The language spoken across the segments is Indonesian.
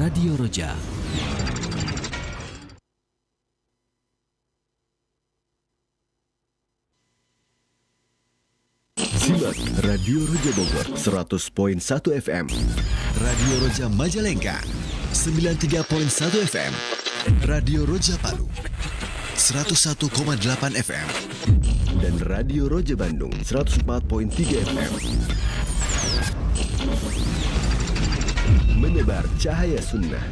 Radio Roja. Simak Radio Roja Bogor 100.1 FM, Radio Roja Majalengka 93.1 FM, Radio Roja Palu 101,8 FM, dan Radio Roja Bandung 104.3 FM. Menebar cahaya sunnah.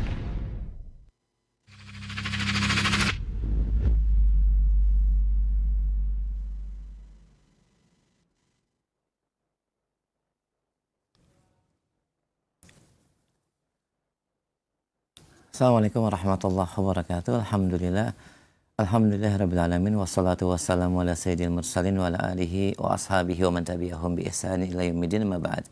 Assalamualaikum warahmatullahi wabarakatuh. Alhamdulillah rabbil alamin, wassalatu wassalamu ala sayyidil mursalin wa ala alihi wa ashabihi wa man tabi'ahum bi ihsani ila yaumil ma ba'd.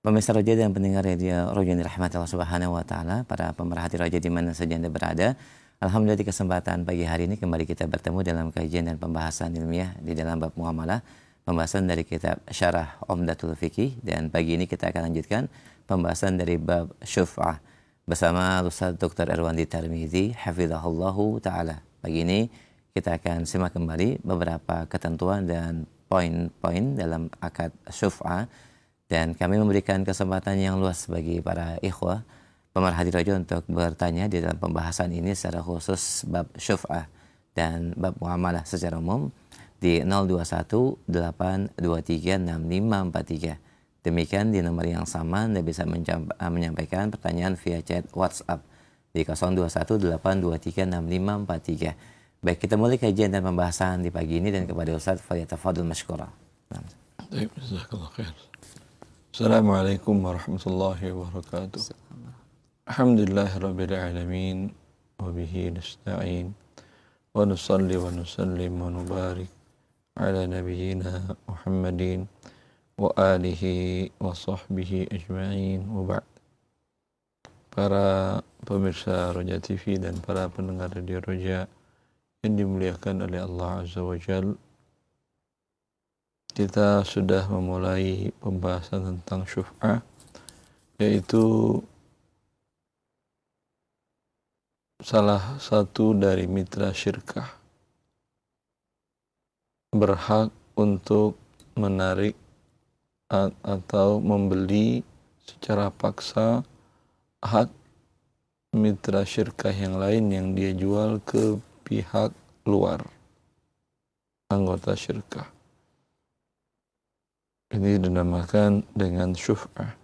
Pemirsa Roja dan pendengar Radio Roja yang dirahmati Allah Subhanahu wa taala, para pemerhati Roja di mana saja Anda berada. Alhamdulillah di kesempatan pagi hari ini kembali kita bertemu dalam kajian dan pembahasan ilmiah di dalam bab muamalah, pembahasan dari kitab Syarah Umdatul Fiqih, dan pagi ini kita akan lanjutkan pembahasan dari bab syuf'ah bersama Ustaz Dr. Erwandi Tarmizi hafizahullahu taala. Pagi ini kita akan simak kembali beberapa ketentuan dan poin-poin dalam akad syuf'ah, dan kami memberikan kesempatan yang luas bagi para ikhwah pemerhati Roja untuk bertanya di dalam pembahasan ini secara khusus bab syuf'ah dan bab muamalah secara umum di 0218236543. Demikian di nomor yang sama Anda bisa menyampaikan pertanyaan via chat WhatsApp di 0218236543. Baik, kita mulai kajian dan pembahasan di pagi ini, dan kepada Ustaz falyatafadhal mashkura. Baik, jazakallahu khair. Assalamualaikum warahmatullahi wabarakatuh. Alhamdulillahirabbil alamin wa bihi nasta'in wa nusalli wa nusallim wa nubarik ala nabiyyina Muhammadin wa alihi wa sahbihi ajma'in wa ba'd. Para pemirsa Roja TV dan para pendengar Radio Roja yang dimuliakan oleh Allah Azza wa Jalla, kita sudah memulai pembahasan tentang syuf'ah, yaitu salah satu dari mitra syirkah berhak untuk menarik atau membeli secara paksa hak mitra syirkah yang lain yang dia jual ke pihak luar, anggota syirkah. Ini dinamakan dengan syuf'ah,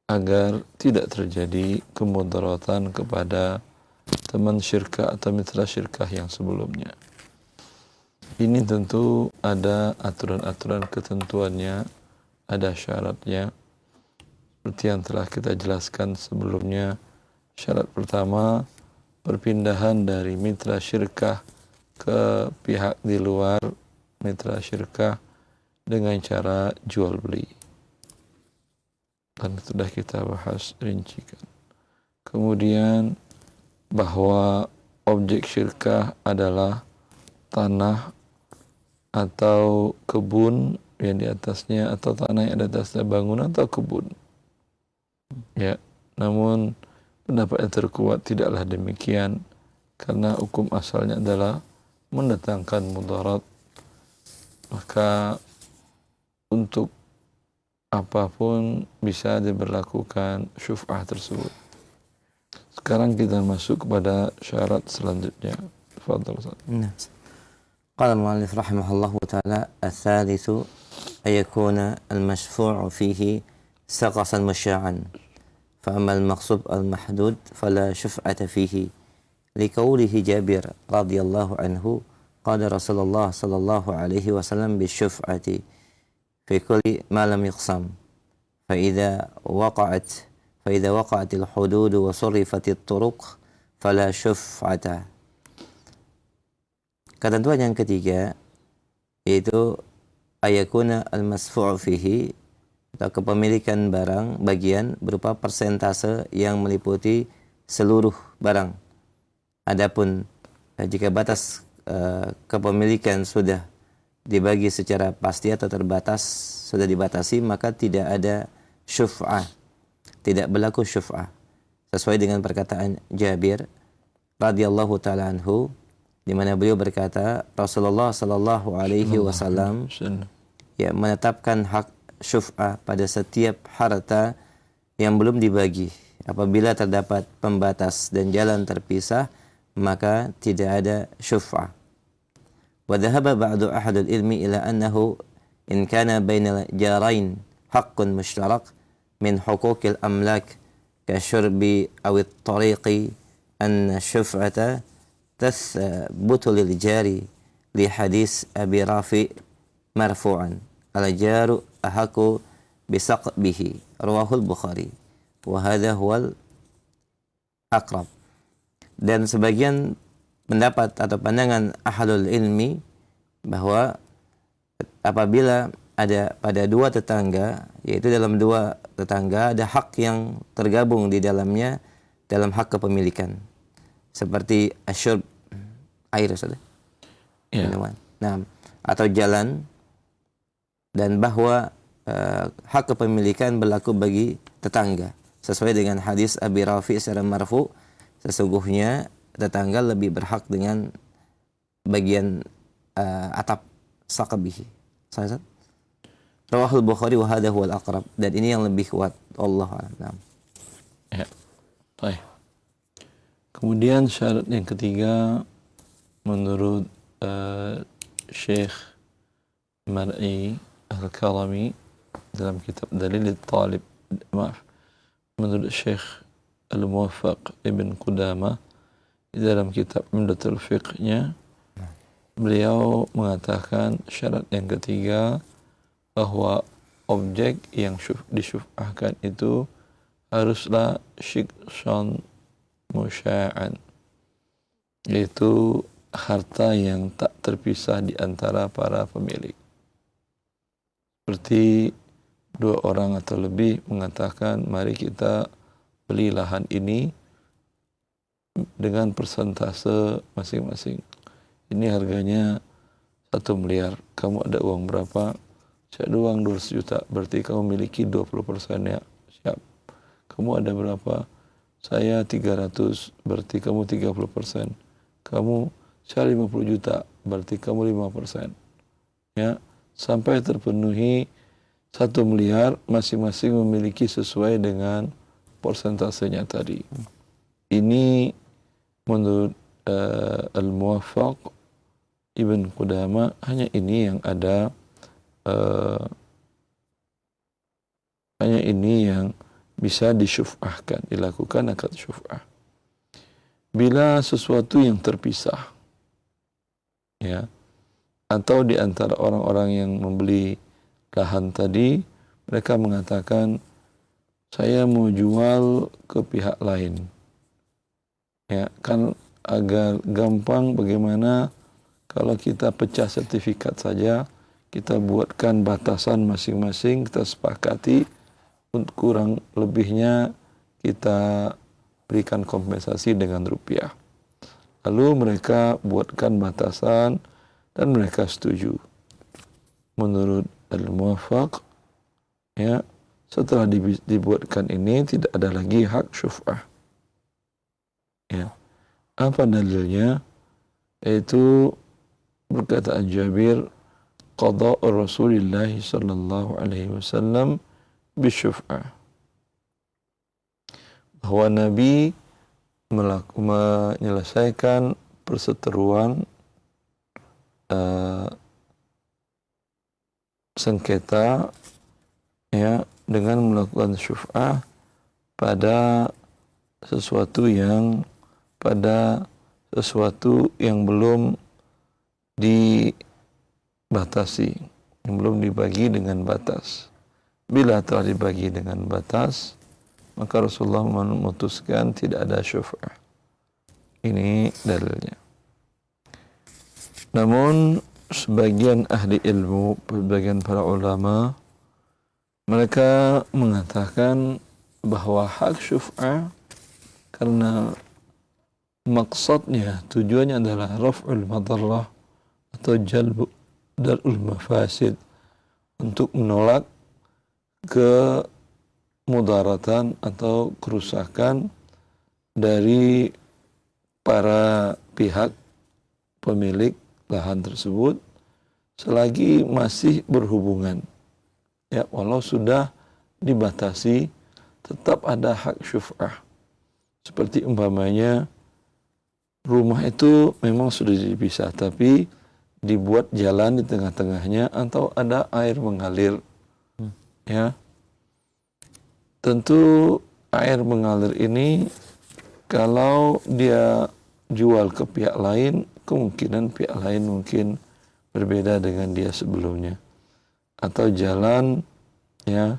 agar tidak terjadi kemudaratan kepada teman syirkah atau mitra syirkah yang sebelumnya. Ini tentu ada aturan-aturan ketentuannya, ada syaratnya. Seperti yang telah kita jelaskan sebelumnya, syarat pertama, perpindahan dari mitra syirkah ke pihak di luar mitra syirkah dengan cara jual beli. Dan sudah kita bahas rincikan. Kemudian bahwa objek syirkah adalah tanah atau kebun yang di atasnya, atau tanah yang di atasnya bangunan atau kebun. Ya, namun pendapat yang terkuat tidaklah demikian, karena hukum asalnya adalah mendatangkan mudarat. Maka untuk apapun bisa diberlakukan syuf'ah tersebut. Sekarang kita masuk kepada syarat selanjutnya. Tafadhal Ustaz. Qala al-mu'allif rahimahullahu ta'ala, ats-tsalitsu ayakuna al-mashfu'u fihi saqasan musya'an, fa amma al-maqsud al-mahdud fala syuf'ata fihi, liqaulihi Jabir radhiyallahu anhu qala Rasulullah sallallahu alaihi wasallam bisyuf'ati fi kulli ma lam yuqsam, fa idza waqa'atil hudud wa surifatit turuq fala syuf'ata. Ketentuan yang ketiga yaitu ayakuna al-masfu'u fihi, atau kepemilikan barang bagian berupa persentase yang meliputi seluruh barang. Adapun jika batas kepemilikan sudah dibagi secara pasti atau terbatas, sudah dibatasi, maka tidak ada syuf'ah. tidak berlaku syuf'ah. Sesuai dengan perkataan Jabir radhiyallahu taala anhu, di mana beliau berkata, Rasulullah sallallahu alaihi wasallam ya menetapkan hak syuf'ah pada setiap harta yang belum dibagi. Apabila terdapat pembatas dan jalan terpisah, maka tidak ada syuf'ah. Wa dhahaba ba'du ahadul ilmi ila annahu in kana bainal jarain haqqun mushtarak min huquqil amlak kasyurbi awit tariqi anna syuf'ata tathbutu lil jari li hadis Abi Rafi marfu'an al-jaru ahaku bisaqbihi rawahul Bukhari wa hadha huwal aqrab. Dan sebagian pendapat atau pandangan ahlul ilmi bahwa apabila ada pada dua tetangga, yaitu dalam dua tetangga ada hak yang tergabung di dalamnya dalam hak kepemilikan, seperti asyurb, air sudah, minuman, nah, atau jalan, dan bahwa hak kepemilikan berlaku bagi tetangga sesuai dengan hadis Abi Rafi secara marfu, sesungguhnya tetangga lebih berhak dengan bagian atap saqabihi. Sahih? Rawahul Bukhari wa hadha huwal aqrab, dan ini yang lebih kuat, Allah a'lam. Ya. Baik. Kemudian syarat yang ketiga menurut Syekh Mar'i Al-Karami dalam kitab Dalil Talib, menurut Syekh Al-Muwaffaq Ibn Qudamah dalam kitab Umdatul Fiqhnya, beliau mengatakan syarat yang ketiga bahwa objek yang disyuf'ahkan itu haruslah syikson musya'an, yaitu harta yang tak terpisah di antara para pemilik. Seperti dua orang atau lebih mengatakan, mari kita beli lahan ini dengan persentase masing-masing. Ini harganya 1 miliar, kamu ada uang berapa? Saya ada uang 200 juta, berarti kamu miliki 20% ya. Siap. Kamu ada berapa? Saya 300, berarti kamu 30%. Saya 50 juta, berarti kamu 5%. Ya, sampai terpenuhi 1 miliar, masing-masing memiliki sesuai dengan persentasenya tadi. Ini menurut Al-Muwaffaq Ibn Qudamah, hanya ini yang ada, hanya ini yang bisa disyuf'ahkan, dilakukan akad syuf'ah. Bila sesuatu yang terpisah, ya, atau di antara orang-orang yang membeli lahan tadi, mereka mengatakan, saya mau jual ke pihak lain. Ya, kan agar gampang, bagaimana kalau kita pecah sertifikat saja, kita buatkan batasan masing-masing, kita sepakati, untuk kurang lebihnya kita berikan kompensasi dengan rupiah. Lalu mereka buatkan batasan dan mereka setuju. Menurut Al-Muwaffaq, ya, setelah dibuatkan ini tidak ada lagi hak syuf'ah. Ya. Apa dalilnya? Yaitu perkataan Jabir, qada Rasulullah sallallahu alaihi wasallam bisyuf'ah, bahwa Nabi menyelesaikan perseteruan sengketa, ya, dengan melakukan syuf'ah pada sesuatu yang belum dibatasi, yang belum dibagi dengan batas. Bila telah dibagi dengan batas, maka Rasulullah memutuskan tidak ada syuf'ah. Ini dalilnya. Namun sebagian ahli ilmu, sebagian para ulama, mereka mengatakan bahwa hak syuf'ah karena maksudnya, tujuannya adalah raf'ul madarrah atau jalbu darul mafasid, untuk menolak mudaratan atau kerusakan dari para pihak pemilik lahan tersebut selagi masih berhubungan. Ya, walau sudah dibatasi, tetap ada hak syuf'ah. Seperti umpamanya rumah itu memang sudah dipisah, tapi dibuat jalan di tengah-tengahnya atau ada air mengalir. Ya, tentu air mengalir ini kalau dia jual ke pihak lain, kemungkinan pihak lain mungkin berbeda dengan dia sebelumnya. Atau jalan, ya,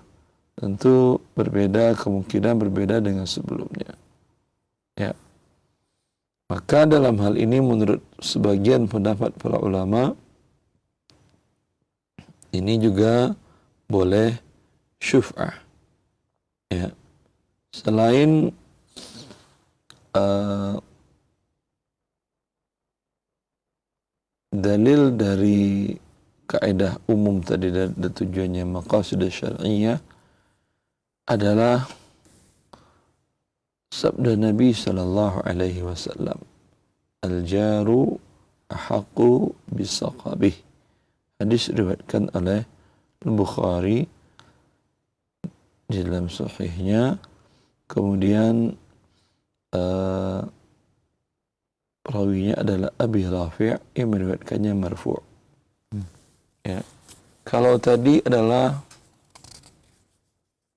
tentu berbeda, kemungkinan berbeda dengan sebelumnya. Ya. Maka dalam hal ini menurut sebagian pendapat para ulama, ini juga boleh syuf'ah. Ya. Selain dalil dari kaidah umum tadi dan tujuannya maqasid syar'iyyah adalah sabda Nabi sallallahu alaihi wasallam, al-jaru ahaqqu bisaqabih. Hadis diriwayatkan oleh Al-Bukhari di dalam sahihnya. Kemudian perawinya adalah Abi Rafi' yang meriwayatkannya marfu'. Ya. Kalau tadi adalah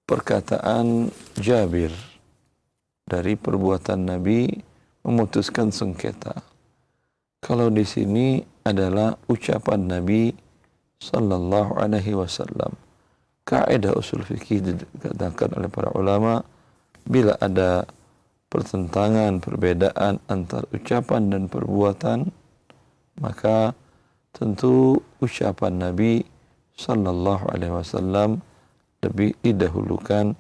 perkataan Jabir dari perbuatan Nabi memutuskan sengketa. Kalau di sini adalah ucapan Nabi sallallahu alaihi wasallam. Kaidah usul fikih dikatakan oleh para ulama, bila ada pertentangan, perbedaan antara ucapan dan perbuatan, maka tentu ucapan Nabi sallallahu alaihi wasallam lebih didahulukan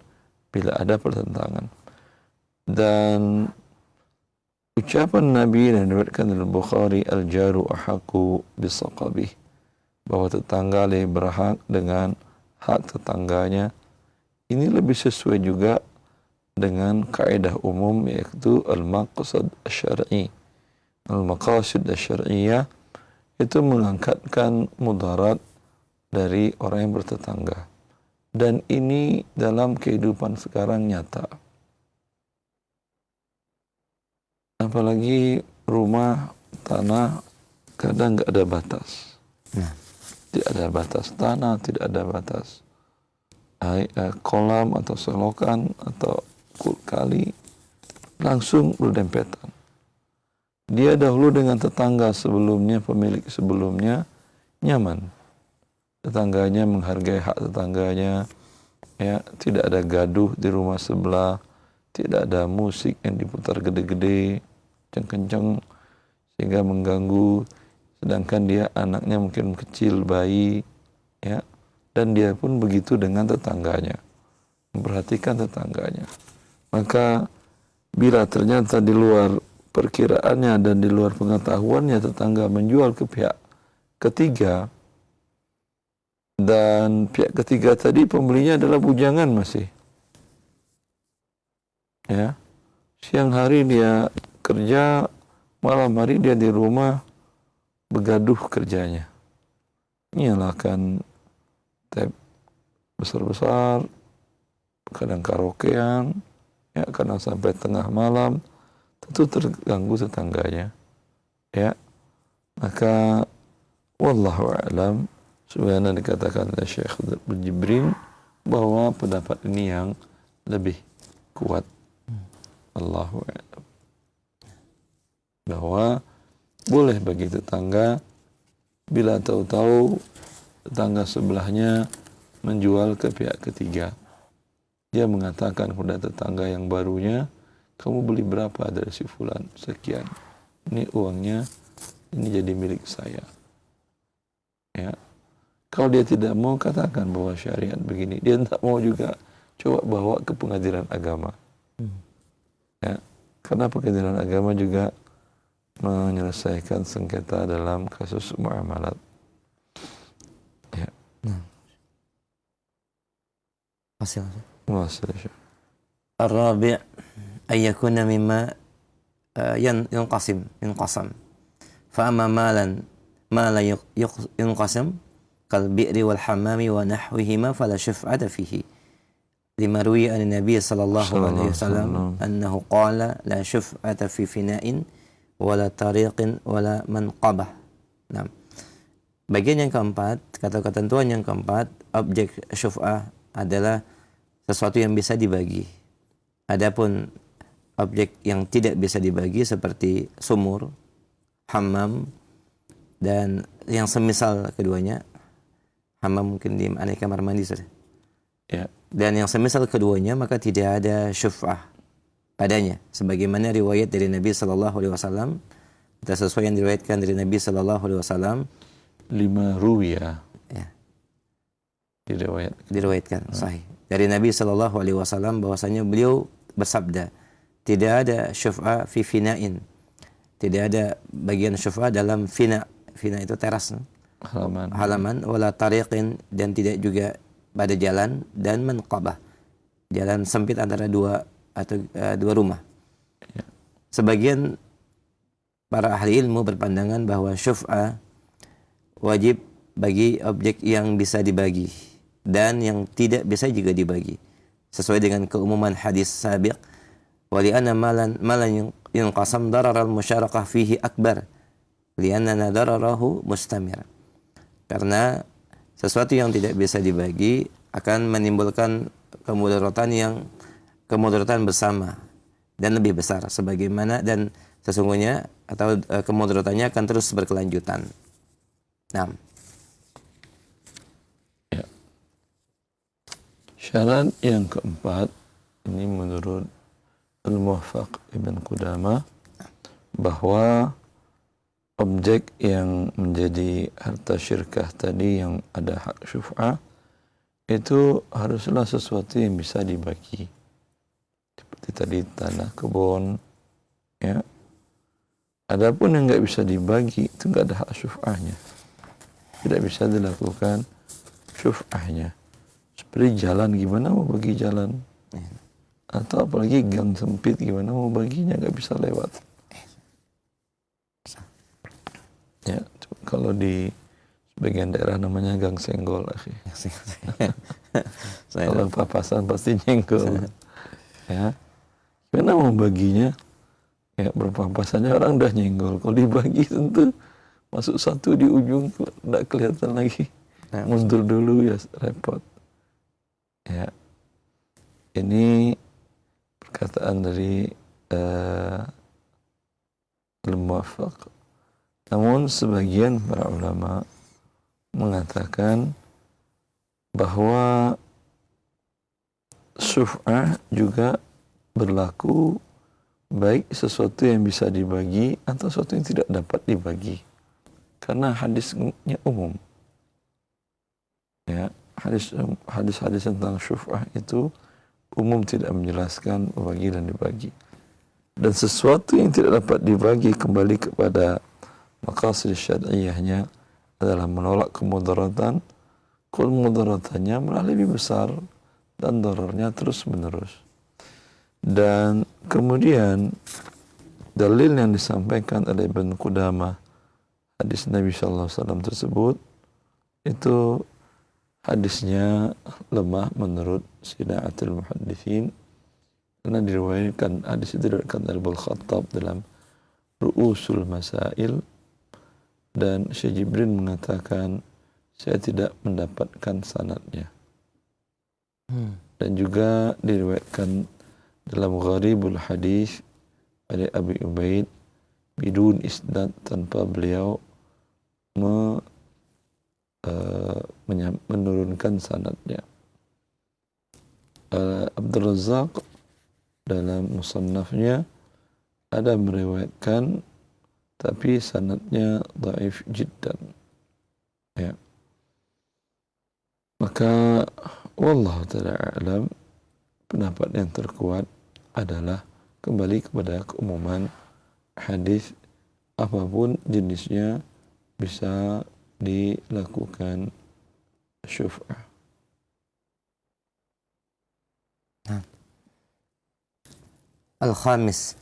bila ada pertentangan. Dan ucapan Nabi yang diriwayatkan oleh Bukhari, al-jaru ahaqqu bisaqabih, bahwa tetangga lebih berhak dengan hak tetangganya, ini lebih sesuai juga dengan kaidah umum, yaitu al-maqsad asy-syar'i. Al-maqasid asy-syar'iyyah itu mengangkatkan mudarat dari orang yang bertetangga. Dan ini dalam kehidupan sekarang nyata. Apalagi rumah, tanah, kadang nggak ada batas. Tidak ada batas tanah, tidak ada batas kolam atau selokan atau kali, langsung berdempetan. Dia dahulu dengan tetangga sebelumnya, pemilik sebelumnya nyaman. Tetangganya menghargai hak tetangganya, ya, tidak ada gaduh di rumah sebelah, tidak ada musik yang diputar gede-gede, kenceng-kenceng sehingga mengganggu, sedangkan dia anaknya mungkin kecil, bayi, ya, dan dia pun begitu dengan tetangganya, memperhatikan tetangganya. Maka bila ternyata di luar perkiraannya dan di luar pengetahuannya tetangga menjual ke pihak ketiga, dan pihak ketiga tadi pembelinya adalah bujangan masih, ya, siang hari dia kerja, malam hari dia di rumah begaduh kerjanya, nyalakan tab besar-besar, kadang karaokean, ya, kadang sampai tengah malam, tentu terganggu tetangganya, ya. Maka wallahu a'lam, sebagaimana dikatakan oleh Syekh Jibrin, bahwa pendapat ini yang lebih kuat. Allahu a'lam, bahwa boleh bagi tetangga bila tahu-tahu tetangga sebelahnya menjual ke pihak ketiga, dia mengatakan kepada tetangga yang barunya, kamu beli berapa dari si fulan? Sekian. Ini uangnya, ini jadi milik saya. Ya. Kalau dia tidak mau, katakan bahwa syariat begini. Dia tidak mau juga, coba bawa ke pengadilan agama. Ya. Karena pengadilan agama juga menyelesaikan sengketa dalam kasus muamalat. Ya. Hasil. واصل يا شيخ. الرابع أن يكون مما ينقسم فأما ما لا ينقسم كالبئر والحمام ونحوهما فلا شفعة فيه لما روي عن النبي صلى الله عليه وسلم أنه قال لا شفعة في فناء ولا طريق ولا منقبة. Nah, bagian yang keempat, kata ketentuan yang keempat, objek syuf'ah adalah sesuatu yang bisa dibagi. Adapun objek yang tidak bisa dibagi seperti sumur, hammam, dan yang semisal keduanya. Hammam mungkin di kamar mandi saja. Ya. Dan yang semisal keduanya maka tidak ada syuf'ah padanya. Sebagaimana riwayat dari Nabi Sallallahu Alaihi Wasallam, kita sesuai yang diriwayatkan dari Nabi Sallallahu Alaihi Wasallam. 5 ruwiya. Ya. Diriwayatkan. Sahih. Dari Nabi Sallallahu Alaihi Wasallam bahwasanya beliau bersabda, tidak ada syuf'ah fi fina'in. Tidak ada bagian syuf'ah dalam fina. Fina itu teras. Halaman. Wala tariqin, dan tidak juga pada jalan, dan manqabah. Jalan sempit antara dua rumah. Ya. Sebagian para ahli ilmu berpandangan bahwa syuf'ah wajib bagi objek yang bisa dibagi dan yang tidak bisa juga dibagi. Sesuai dengan keumuman hadis sabiq, wali anna malan yunqasam darar al-musyarakah fihi akbar lianna dararahu mustamir. Karena sesuatu yang tidak bisa dibagi akan menimbulkan kemudaratan bersama dan lebih besar sebagaimana, dan sesungguhnya atau kemudaratannya akan terus berkelanjutan. Nah. Ya. Syarat yang keempat ini menurut Al-Muwaffaq Ibn Qudamah bahwa objek yang menjadi harta syirkah tadi yang ada hak syuf'ah itu haruslah sesuatu yang bisa dibagi. Seperti tadi tanah, kebun, ya. Adapun yang nggak bisa dibagi itu nggak ada hak syuf'ahnya. Tidak bisa dilakukan syuf'ahnya. Seperti jalan, gimana mau bagi jalan? Atau apalagi gang sempit, gimana mau baginya, nggak bisa lewat. Ya, kalau di sebagian daerah namanya gang senggol, akhi. Kalau papasan pasti nyenggol. Ya, gimana mau baginya? Ya, berpapasannya orang udah nyenggol. Kalau dibagi tentu masuk satu di ujung tidak kelihatan lagi. Mundur dulu ya repot. Ya, ini perkataan dari Al-Muwaffaq. Namun sebagian para ulama mengatakan bahwa syuf'ah juga berlaku baik sesuatu yang bisa dibagi atau sesuatu yang tidak dapat dibagi. Karena hadisnya umum. Ya, hadis-hadis tentang syuf'ah itu umum, tidak menjelaskan membagi dan dibagi. Dan sesuatu yang tidak dapat dibagi kembali kepada maqasid syar'iyyahnya adalah menolak kemudaratan. Kemudaratannya malah lebih besar dan dararnya terus menerus. Dan kemudian dalil yang disampaikan oleh Ibn Qudamah, hadis Nabi sallallahu alaihi wasallam tersebut, itu hadisnya lemah menurut Sina'atul Muhaddithin, karena diriwayatkan hadis itu diriwayatkan oleh Al-Khattab dalam Ru'usul Masail, dan Syekh Jibrin mengatakan saya tidak mendapatkan sanadnya. Dan juga diriwayatkan dalam Gharibul Hadis oleh Abi Ubaid bidun isnad, tanpa beliau menurunkan sanadnya. Abdul Razzaq dalam musannafnya ada meriwayatkan tapi sanadnya dhaif jiddan. Ya. Maka wallahu ta'ala a'lam, pendapat yang terkuat adalah kembali kepada keumuman hadis, apapun jenisnya bisa dilakukan syuf'ah. Al-khamis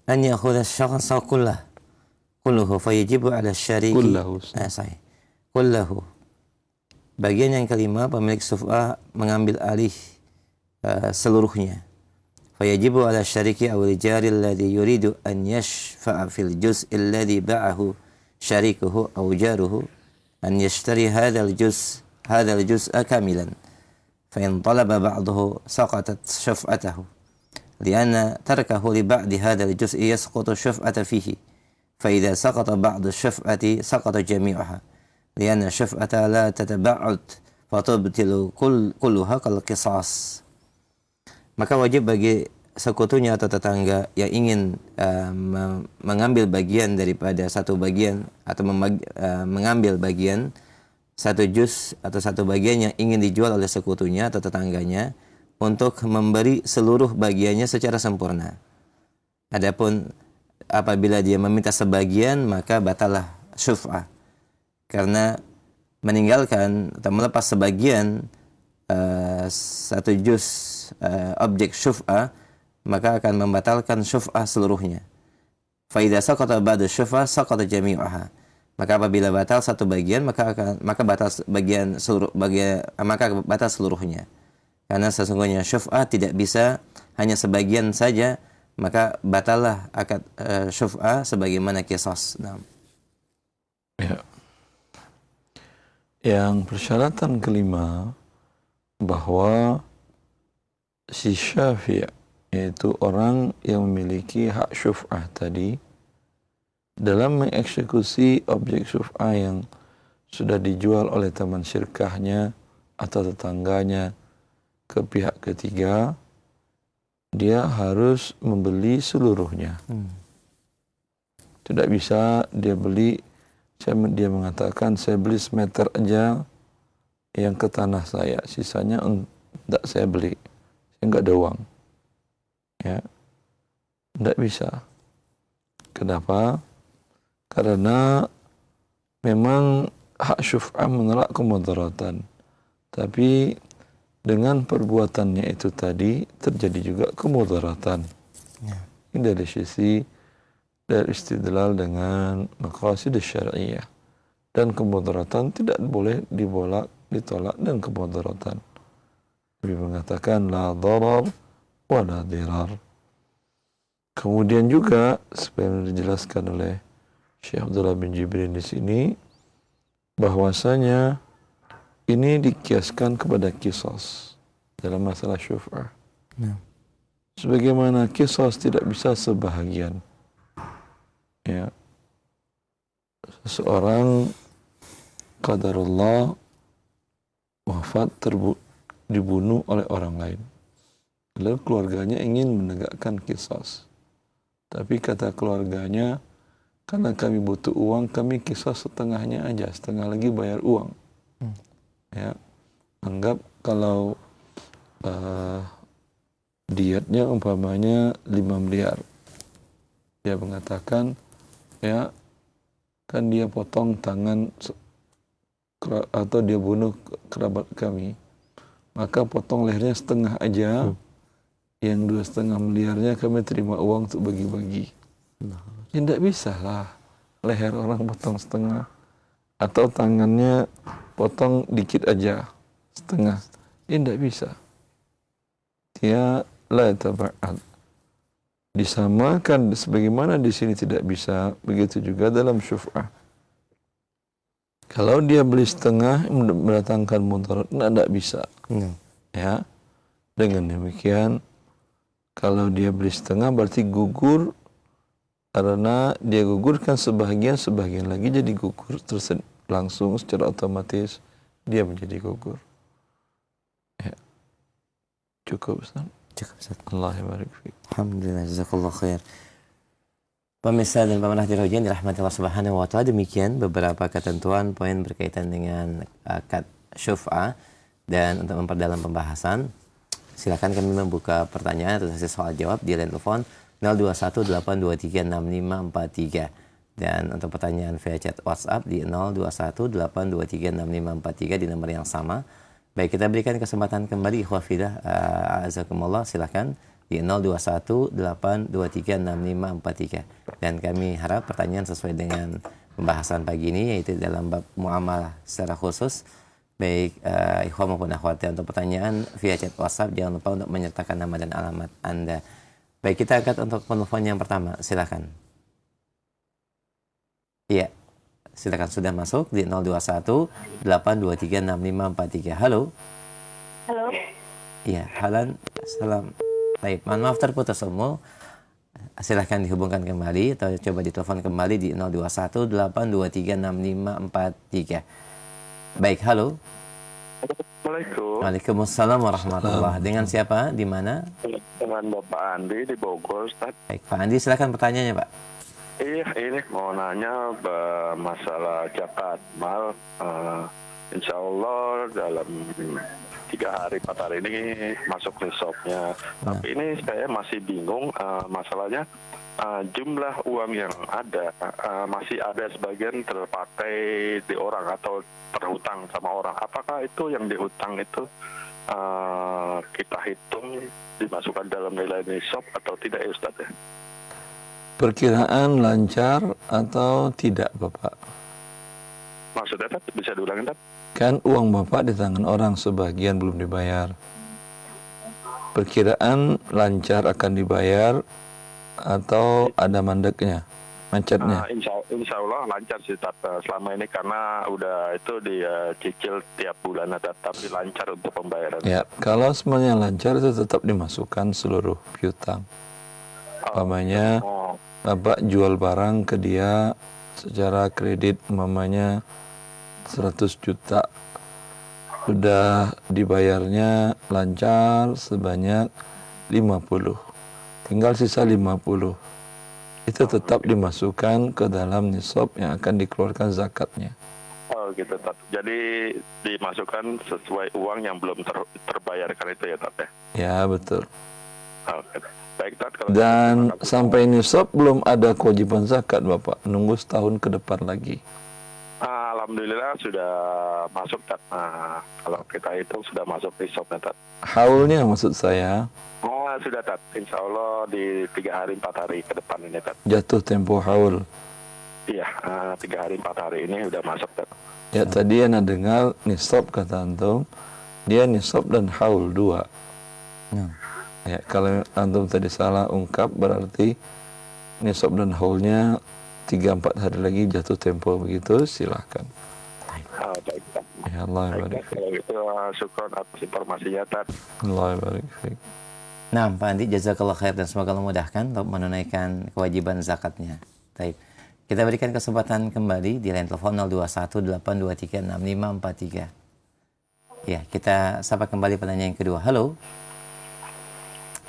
an ya'khudha asy-syakhsa kulluhu fayajibu 'ala asy-syariki sahih. Kullahu. Bagian yang kelima, pemilik syuf'ah mengambil alih seluruhnya. Fayajibu 'ala asy-syariki aw al-jari alladhi yuridu an yashfa'a fil juz'i alladhi ba'ahu syarikuhu aw jaruhu an yashtari hadzal juz'a kamilan. Fa in talaba ba'dahu saqatat syaf'atahu. لأن تركه لبعض هذا الجزء يسقط الشفعة فيه فإذا سقط بعض الشفعة سقط جميعها لأن الشفعة لا تتبعد فتبطل كلها كالقصاص. Maka wajib bagi sekutunya atau tetangga yang ingin mengambil bagian daripada satu bagian atau mengambil bagian satu juz atau satu bagian yang ingin dijual oleh sekutunya atau tetangganya untuk memberi seluruh bagiannya secara sempurna. Adapun apabila dia meminta sebagian, maka batalah syuf'ah. Karena meninggalkan atau melepas sebagian satu juz objek syuf'ah, maka akan membatalkan syuf'ah seluruhnya. Fa idza saqata ba'du syuf'ah saqata jami'uha. Maka apabila batal satu bagian, maka batal seluruhnya. Karena sesungguhnya syuf'ah tidak bisa hanya sebagian saja, maka batallah akad syuf'ah sebagaimana qisas. Nah. Ya. Yang persyaratan kelima, bahwa si syafi', yaitu orang yang memiliki hak syuf'ah tadi, dalam mengeksekusi objek syuf'ah yang sudah dijual oleh teman syirkahnya atau tetangganya ke pihak ketiga, dia harus membeli seluruhnya. Tidak bisa dia dia mengatakan saya beli semeter aja yang ke tanah saya, sisanya tidak saya beli, saya nggak ada uang. Ya, tidak bisa. Kenapa? Karena memang hak syuf'ah menolak kemudaratan, tapi dengan perbuatannya itu tadi terjadi juga kemudaratan. Ya. Ini dari sisi dari istidlal dengan maqasid syar'iyyah, dan kemudaratan tidak boleh ditolak dan kemudaratan. Nabi mengatakan la darar wa la dirar. Kemudian juga seperti dijelaskan oleh Syekh Abdullah bin Jibrin di sini, bahwasanya ini dikiaskan kepada qisas dalam masalah syuf'ah. Ya. Sebagaimana qisas tidak bisa sebahagian. Ya. Seseorang qadarullah wafat dibunuh oleh orang lain. Lalu keluarganya ingin menegakkan qisas. Tapi kata keluarganya, karena kami butuh uang, kami qisas setengahnya aja, setengah lagi bayar uang. Ya, anggap kalau dietnya umpamanya 5 miliar. Dia mengatakan, ya kan dia potong tangan atau dia bunuh kerabat kami, maka potong lehernya setengah aja, yang 2,5 miliarnya kami terima uang untuk bagi-bagi. Tidak bisa lah leher orang potong setengah, atau tangannya potong dikit aja, setengah. Tidak bisa. Dia la taba'ad. Disamakan sebagaimana di sini tidak bisa, begitu juga dalam syuf'ah. Kalau dia beli setengah mendatangkan mudarat, tidak bisa. Ya. Dengan demikian, kalau dia beli setengah berarti gugur, karena dia gugurkan sebagian lagi jadi gugur langsung secara otomatis dia menjadi gugur. Ya. Cukup Ustaz? Cukup Ustaz. Allah barik fiik. Alhamdulillah, jazakallah khair. Pemirsa dan pemerhati dirahmati dirahmati Allah Subhanahu wa taala, demikian beberapa ketentuan poin berkaitan dengan akad syuf'ah. Dan untuk memperdalam pembahasan, silakan kami membuka pertanyaan atau sesi soal jawab di line telepon 0218236543. Dan untuk pertanyaan via chat WhatsApp di 0218236543 di nomor yang sama. Baik, kita berikan kesempatan kembali ikhwah fillah, azakumullah, silakan di 0218236543. Dan kami harap pertanyaan sesuai dengan pembahasan pagi ini, yaitu dalam bab muamalah secara khusus. Baik ikhwah maupun akhwat, untuk pertanyaan via chat WhatsApp jangan lupa untuk menyertakan nama dan alamat Anda. Baik, kita angkat untuk penelpon yang pertama, silakan. Iya, silakan, sudah masuk di 0218236543. Halo. Halo. Iya, halan, salam. Baik, mohon maaf terputus Ummu. Silahkan dihubungkan kembali atau coba ditelepon kembali di 0218236543. Baik, halo. Assalamualaikum. Waalaikumsalam warahmatullahi. Dengan siapa? Di mana? Dengan Bapak Andi di Bogor, Ustaz. Baik, Pak Andi, silakan pertanyaannya, Pak. Iya, ini mau nanya masalah zakat mal. Insya Allah dalam 3 hari 4 hari ini masuk nisabnya. Tapi ini saya masih bingung masalahnya, jumlah uang yang ada masih ada sebagian terpakai di orang atau terhutang sama orang. Apakah itu yang dihutang itu kita hitung dimasukkan dalam nilai nisab atau tidak ya Ustaz ya? Perkiraan lancar atau tidak Bapak? Maksudnya Tat? Bisa diulangin Tat? Kan uang Bapak di tangan orang sebagian belum dibayar. Perkiraan lancar akan dibayar atau ada mandeknya, macetnya? Insya Allah lancar sih Tat. Selama ini karena udah itu dia cicil tiap bulan Tat, tapi lancar untuk pembayaran. Ya, kalau semuanya lancar itu tetap dimasukkan seluruh piutang. Umpamanya Bapak jual barang ke dia secara kredit umpamanya 100 juta. Sudah dibayarnya lancar sebanyak 50. Tinggal sisa 50. Itu tetap dimasukkan ke dalam nisab yang akan dikeluarkan zakatnya. Oh gitu Tat. Jadi dimasukkan sesuai uang yang belum terbayarkan itu ya Tat ya? Ya, betul. Oke. Baik Tat. Dan sampai nisab belum ada kewajiban zakat Bapak. Nunggu setahun ke depan lagi. Alhamdulillah sudah masuk Tat. Kalau kita hitung sudah masuk nisabnya Tat. Haulnya maksud saya. Sudah Tat. Insya Allah di 3 hari 4 hari ke depan ini Tat. Jatuh tempo haul. Iya, 3 hari 4 hari ini sudah masuk Tat. Ya, tadi Ana dengar nisab kata antum, dia nisab dan haul 2. Ya, kalau antum tadi salah ungkap berarti nisab dan haulnya 3-4 hari lagi jatuh tempo, begitu, silahkan. Baik Tat. Ya Allah barik. Kalau gitu syukur atas informasinya Tat. Allah barik. Nah, Pak Andi, jazakallah khair dan semoga Allah mudahkan untuk menunaikan kewajiban zakatnya. Baik. Kita berikan kesempatan kembali di line telepon 0218236543. Ya, kita sapa kembali penanya yang kedua. Halo.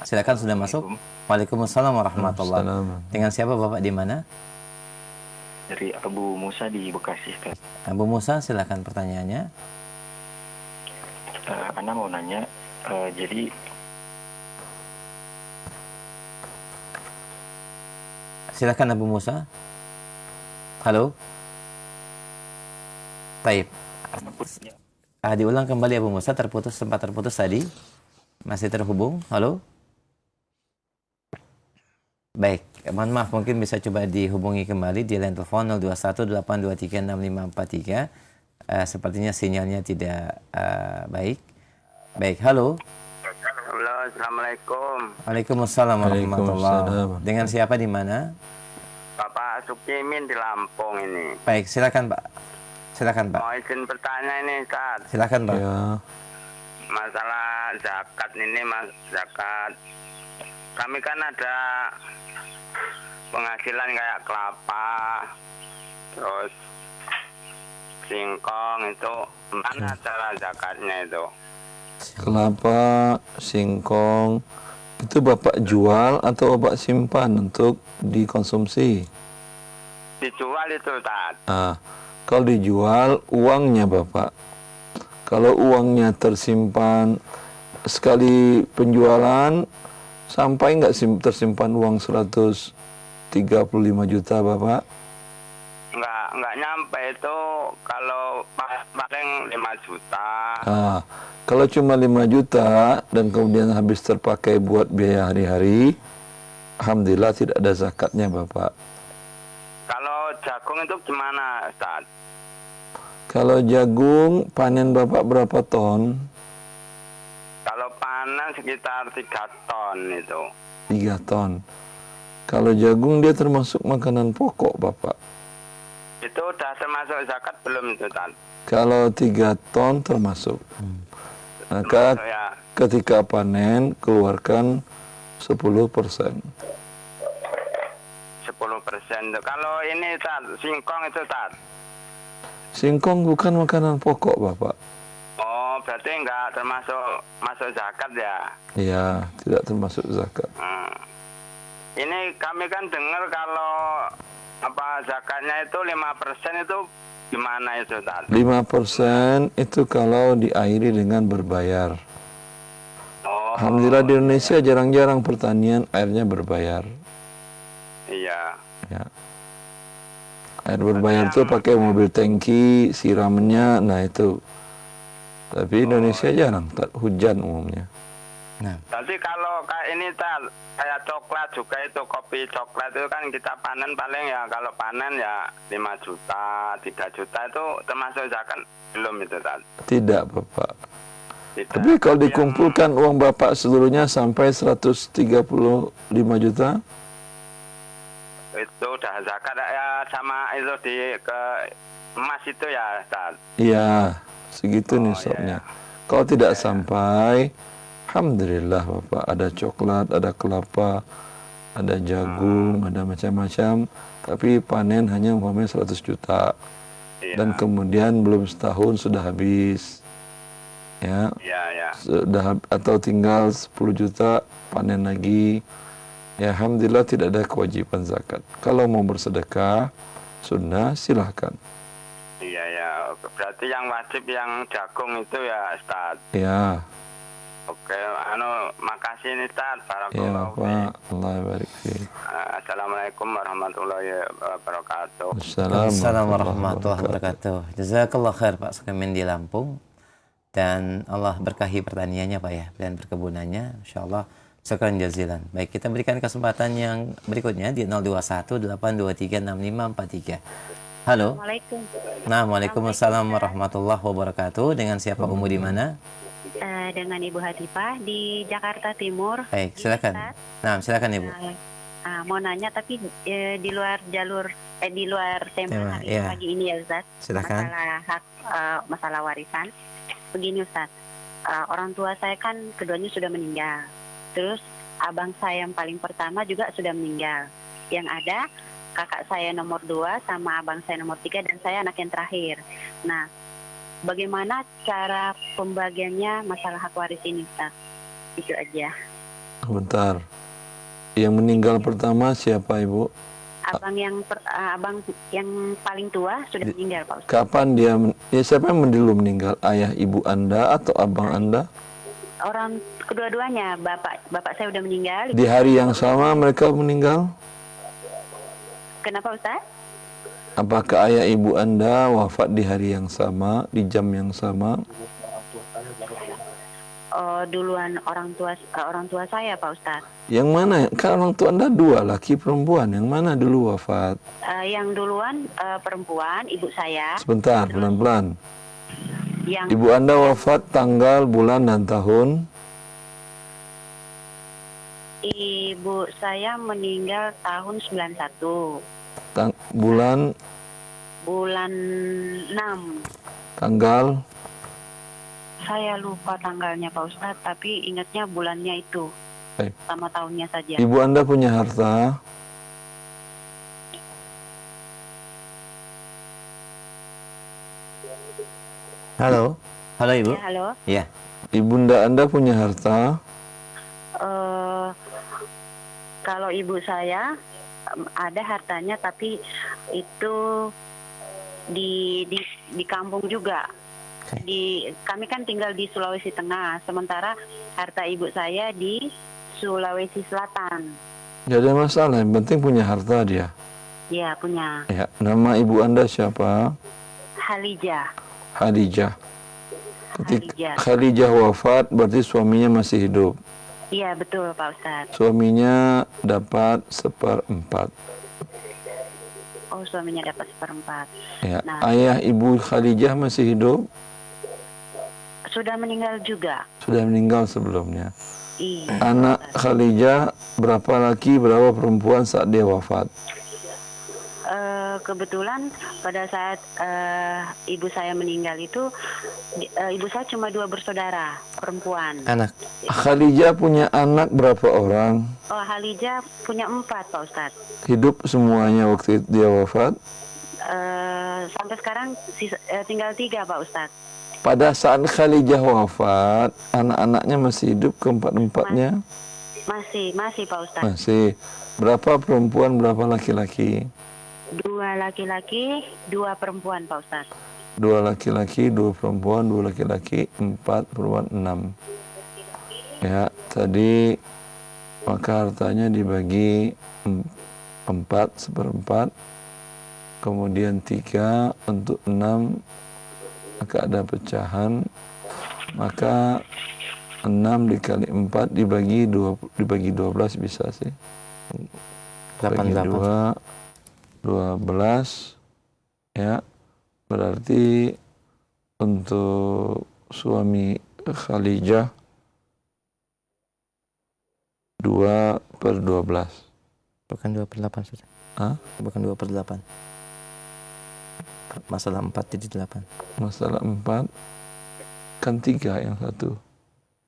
Silakan, sudah masuk. Waalaikumsalam warahmatullahi wabarakatuh. Dengan siapa Bapak, di mana? Dari Abu Musa di Bekasi. Abu Musa, silakan pertanyaannya. Ana mau nanya, jadi silakan Abu Musa. Halo. Baik. Diulang kembali Abu Musa, sempat terputus tadi. Masih terhubung? Halo. Baik, mohon maaf, mungkin bisa coba dihubungi kembali di line telepon 0218236543. Sepertinya sinyalnya tidak baik. Baik, halo. Halo, assalamualaikum. Waalaikumsalam warahmatullahi wabarakatuh. Dengan siapa, di mana? Bapak Sukimin di Lampung ini. Baik, silakan Pak. Silakan Pak. Mau izin bertanya ini, Ustaz. Silakan Pak. Ya. Masalah zakat ini, Mas, zakat. Kami kan ada penghasilan kayak kelapa, terus singkong, itu mana cara zakatnya itu? Kelapa, singkong, itu Bapak jual atau Bapak simpan untuk dikonsumsi? Dijual itu, Ustaz. Kalau dijual, uangnya Bapak. Kalau uangnya tersimpan, sekali penjualan, sampai nggak tersimpan uang 135 juta Bapak? nggak nyampe itu kalau paling 5 juta. Kalau cuma 5 juta dan kemudian habis terpakai buat biaya hari-hari, alhamdulillah tidak ada zakatnya Bapak. Kalau jagung itu gimana, Ustaz? Kalau jagung panen Bapak berapa ton? Kalau panen sekitar 3 ton itu. 3 ton. Kalau jagung dia termasuk makanan pokok Bapak. Itu udah termasuk zakat belum itu, Ustaz? Kalau 3 ton termasuk. Maka Termasuk ya. ketika panen keluarkan 10%. 10%. Kalau ini, Ustaz, singkong itu, Ustaz. Singkong bukan makanan pokok Bapak. Oh, berarti nggak masuk zakat ya? Iya, tidak termasuk zakat. Ini kami kan dengar kalau zakatnya itu 5% itu gimana itu, Ustaz? 5% itu kalau diairi dengan berbayar. Oh, Alhamdulillah di Indonesia jarang-jarang pertanian airnya berbayar. iya. Ya. Air berbayar itu pakai mobil tangki, siramannya, nah itu. Tapi Indonesia jarang, hujan umumnya. Nah, Tapi kalau kayak ini, kayak coklat juga itu, kopi coklat itu kan kita panen paling ya, kalau panen ya 5 juta, 3 juta itu termasuk zakat belum itu, Tad? Tidak Bapak. Tidak. Tapi kalau dikumpulkan uang Bapak seluruhnya sampai 135 juta, Itu udah zakat ya, sama itu ke emas itu ya, Tad? iya, segitu Oh, nisabnya. iya, Kalau tidak sampai, alhamdulillah Bapak, ada coklat, ada kelapa, ada jagung, ada macam-macam, tapi panen hanya umpamanya 100 juta. Iya. Dan kemudian belum setahun sudah habis. Ya. Iya. Sudah atau tinggal 10 juta panen lagi. Ya alhamdulillah tidak ada kewajiban zakat. Kalau mau bersedekah sunnah silahkan. Iya. Berarti yang wajib yang jagung itu ya, Ustaz. Ya. Oke, makasih nih, Ustaz. Ya Barakallahu Pak, Allah barik fiik. Assalamualaikum warahmatullahi wabarakatuh. Assalamualaikum warahmatullahi wabarakatuh. Jazakallah khair Pak Sukamin di Lampung. Dan Allah berkahi pertaniannya Pak ya, dan perkebunannya. Insyaallah syukran jazilan. Baik, kita berikan kesempatan yang berikutnya di 0218236543. Halo. Assalamualaikum. Nah, Waalaikumsalam warahmatullahi wabarakatuh. Dengan siapa Umu di mana? Dengan Ibu Hatifah di Jakarta Timur. Baik, silakan. Nah, silakan Ibu. Mau nanya tapi di luar jalur di luar tema hari iya. pagi ini ya Ustaz. Silakan. Masalah hak masalah warisan. Begini Ustaz. Orang tua saya kan keduanya sudah meninggal. Terus abang saya yang paling pertama juga sudah meninggal. Yang ada kakak saya nomor 2 sama abang saya nomor 3 dan saya anak yang terakhir. Nah, bagaimana cara pembagiannya masalah hak waris ini, Ustaz? Itu aja. Bentar. Yang meninggal pertama siapa Ibu? Abang yang paling tua sudah meninggal, Pak Ustaz. Kapan dia siapa yang dulu meninggal? Ayah ibu Anda atau abang Anda? Orang kedua-duanya, bapak saya udah meninggal. Di hari yang sama mereka meninggal? Kenapa, Ustaz? Apakah ayah ibu Anda wafat di hari yang sama, di jam yang sama? Duluan orang tua saya, Pak Ustaz. Yang mana? Kan orang tua Anda 2, laki perempuan. Yang mana dulu wafat? Yang duluan perempuan, ibu saya. Sebentar, pelan-pelan. Yang Ibu Anda wafat tanggal, bulan, dan tahun? Ibu saya meninggal tahun 91. Bulan? Bulan 6. Tanggal? Saya lupa tanggalnya Pak Ustadz, tapi ingatnya bulannya itu. Baik. Sama tahunnya saja. Ibu Anda punya harta? Halo. Halo Ibu. Ya, halo. Iya. Ibunda Anda punya harta? Kalau ibu saya ada hartanya, tapi itu di kampung juga. Kami kan tinggal di Sulawesi Tengah, sementara harta ibu saya di Sulawesi Selatan. Tidak ada masalah, yang penting punya harta dia. Iya, punya. Ya, nama ibu Anda siapa? Halijah. Khadijah. Ketika Halijah. Khadijah wafat, berarti suaminya masih hidup. Iya, betul Pak Ustadz. Suaminya dapat 1/4. Oh, suaminya dapat 1/4. Ya. Nah. Ayah ibu Khadijah masih hidup? Sudah meninggal juga. Sudah meninggal sebelumnya. Iya. Anak Khadijah berapa laki, berapa perempuan saat dia wafat? Kebetulan pada saat ibu saya meninggal itu, ibu saya cuma 2 bersaudara perempuan. Anak. Khadijah punya anak berapa orang? Oh, Halijah punya 4 Pak Ustadz. Hidup semuanya waktu dia wafat? Sampai sekarang tinggal 3 Pak Ustadz. Pada saat Khadijah wafat, anak-anaknya masih hidup keempat-empatnya? Masih Pak Ustadz. Masih. Berapa perempuan, berapa laki-laki? 2 laki-laki, 2 perempuan Pak Ustadz. 2 laki-laki, 2 perempuan, 2 laki-laki, 4 perempuan, 6. Ya, tadi maka hartanya dibagi 4/4, kemudian 3 untuk 6, maka ada pecahan, maka 6 dikali 4 dibagi 12 bisa sih. 88. 12, ya, berarti untuk suami Khadijah 2/12. Bukan 2/8 saja. Hah? Bukan 2/8. Masalah 4 jadi 8. Masalah 4 kan 3 yang satu.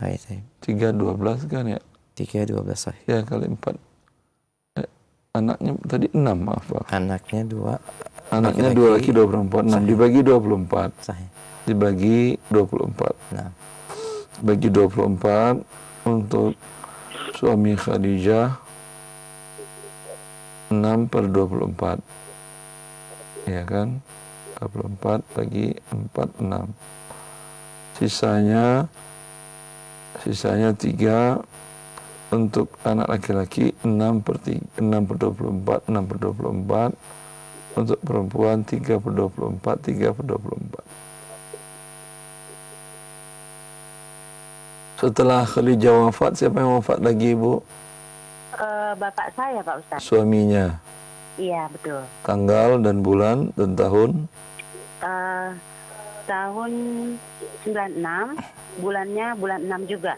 Baik, saya. 3 12 kan ya? 3 12 sahih. Ya kali 4. Anaknya tadi 6, maaf Pak. Anaknya 2. Anaknya 2 laki 2 perempuan. 6 dibagi 24. Sahih. Dibagi 24. Nah, Bagi 24 untuk suami Khadijah 6/24. Ya kan? 24 bagi 4, 6. Sisanya 3 untuk anak laki-laki 6/24, 6/24. Untuk perempuan 3/24, 3/24. Setelah Khadijah wafat, siapa yang wafat lagi, Bu? Bapak saya Pak Ustadz. Suaminya. Iya, betul. Tanggal dan bulan dan tahun? Tahun 96, bulannya bulan 6 juga.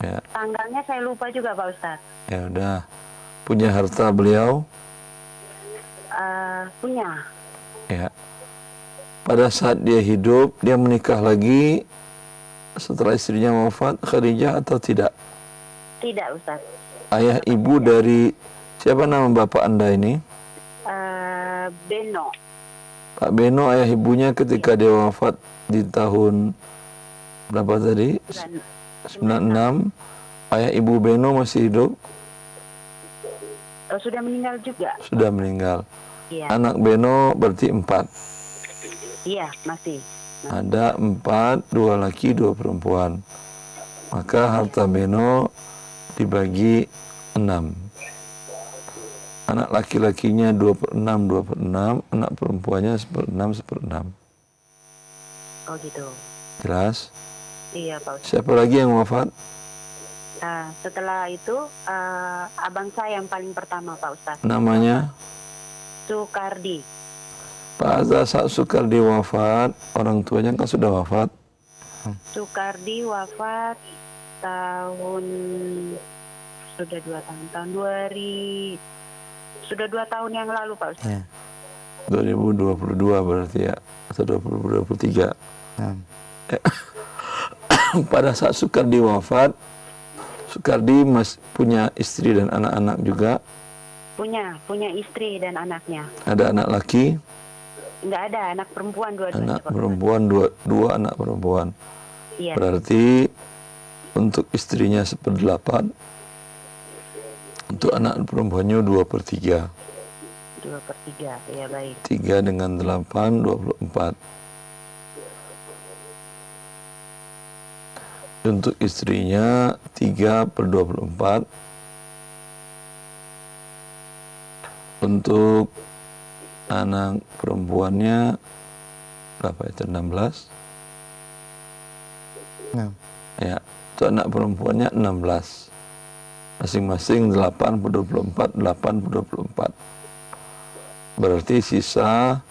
Ya. Tanggalnya saya lupa juga Pak Ustadz. Ya udah. Punya harta beliau? Punya. Ya. Pada saat dia hidup, dia menikah lagi setelah istrinya wafat, Khadijah atau tidak? Tidak Ustadz. Ayah ibu dari siapa nama bapak Anda ini? Beno. Pak Beno, ayah ibunya ketika dia wafat di tahun berapa tadi? 96. Ayah ibu Beno masih hidup? Sudah meninggal juga. Sudah meninggal. Iya. Anak Beno berarti 4. Iya, masih. Ada 4, 2 laki, 2 perempuan. Maka harta Beno dibagi 6. Anak laki-lakinya 2/6, 2/6. Anak perempuannya 1/6, 1/6. Oh gitu. Jelas? Iya Pak Ustadz. Siapa lagi yang wafat? Setelah itu abang saya yang paling pertama Pak Ustadz. Namanya? Sukardi. Pak Azza, saat Sukardi wafat, orang tuanya kan sudah wafat. Sukardi wafat tahun sudah 2 tahun 2000, sudah 2 tahun yang lalu Pak Ustadz. ya. 2022 berarti ya, atau 2023. Nah, Pada saat Sukardi wafat, Sukardi punya istri dan anak-anak juga. Punya istri dan anaknya. Ada anak laki, Nggak ada, anak perempuan dua-duanya. anak Pak Ustadz. perempuan, dua anak perempuan. Iya. Berarti untuk istrinya 1/8, untuk anak perempuannya 2/3. 2/3, ya baik. 3 dengan 8, 24. Untuk istrinya 3/24. Untuk anak perempuannya berapa itu, 16? Nah, Ya, itu anak perempuannya 16. Masing-masing 8 per 24, 8 per 24. Berarti sisa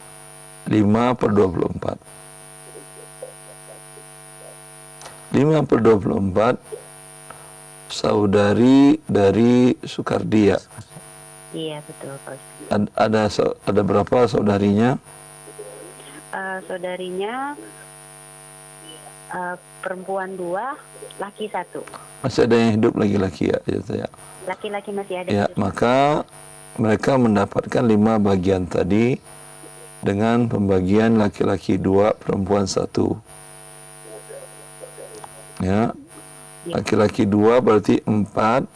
5 per 24. 5 per 24 saudari dari Sukardia. Iya betul Pak Ustadz. Ada berapa saudarinya? Saudarinya perempuan 2, laki 1. Masih ada yang hidup laki-laki ya? Ya. Laki-laki masih ada. Ya, hidup. maka mereka mendapatkan 5 bagian tadi dengan pembagian laki-laki 2, perempuan 1. Ya, laki-laki 2 berarti 4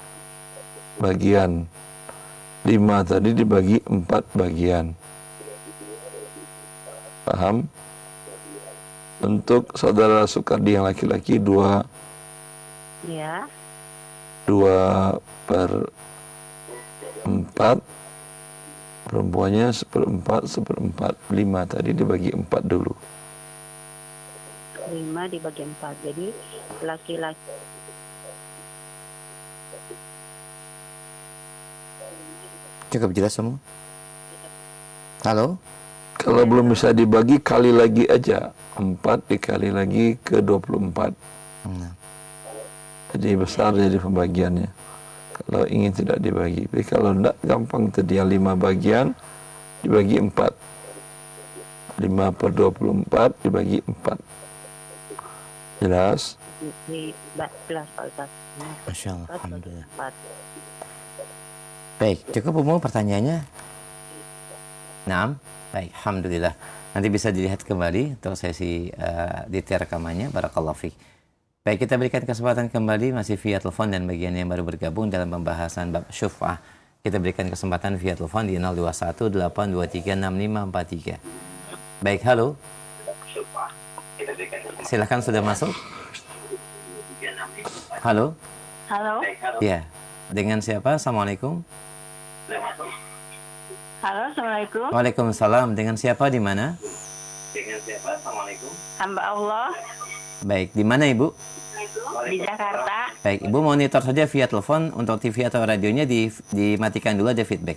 bagian. 5 tadi dibagi 4 bagian. Paham? Untuk saudara Sukardi yang laki-laki 2 Ya. 2 per 4, perempuannya 1/4, 1/4, 5 tadi dibagi 4 dulu. 5 dibagi 4. Jadi laki-laki. cukup jelas semua? Halo? Kalau belum bisa dibagi, kali lagi aja. 4 dikali lagi ke 24. Nah, Jadi besar jadi pembagiannya. Kalau ingin tidak dibagi. Tapi kalau tidak, gampang tadi yang 5 bagian dibagi 4. 5 per 24 dibagi 4. Jelas? Di 14 Pak Ustadz. Masya Allah, Alhamdulillah. 4. Baik, cukup umum pertanyaannya. Naam, baik, Alhamdulillah. Nanti bisa dilihat kembali untuk sesi detail rekamannya. Barakallahu fiik. Baik, kita berikan kesempatan kembali masih via telepon dan bagian yang baru bergabung dalam pembahasan bab syuf'ah. Kita berikan kesempatan via telepon di 0218236543. Baik, halo. Silakan sudah masuk. Halo. Halo. Ya, dengan siapa? Assalamualaikum. Halo, Assalamualaikum. Waalaikumsalam. Dengan siapa di mana? Hamba Allah Baik, di mana Ibu? di Jakarta. Baik, Ibu monitor saja via telepon. Untuk TV atau radionya dimatikan dulu, ada feedback.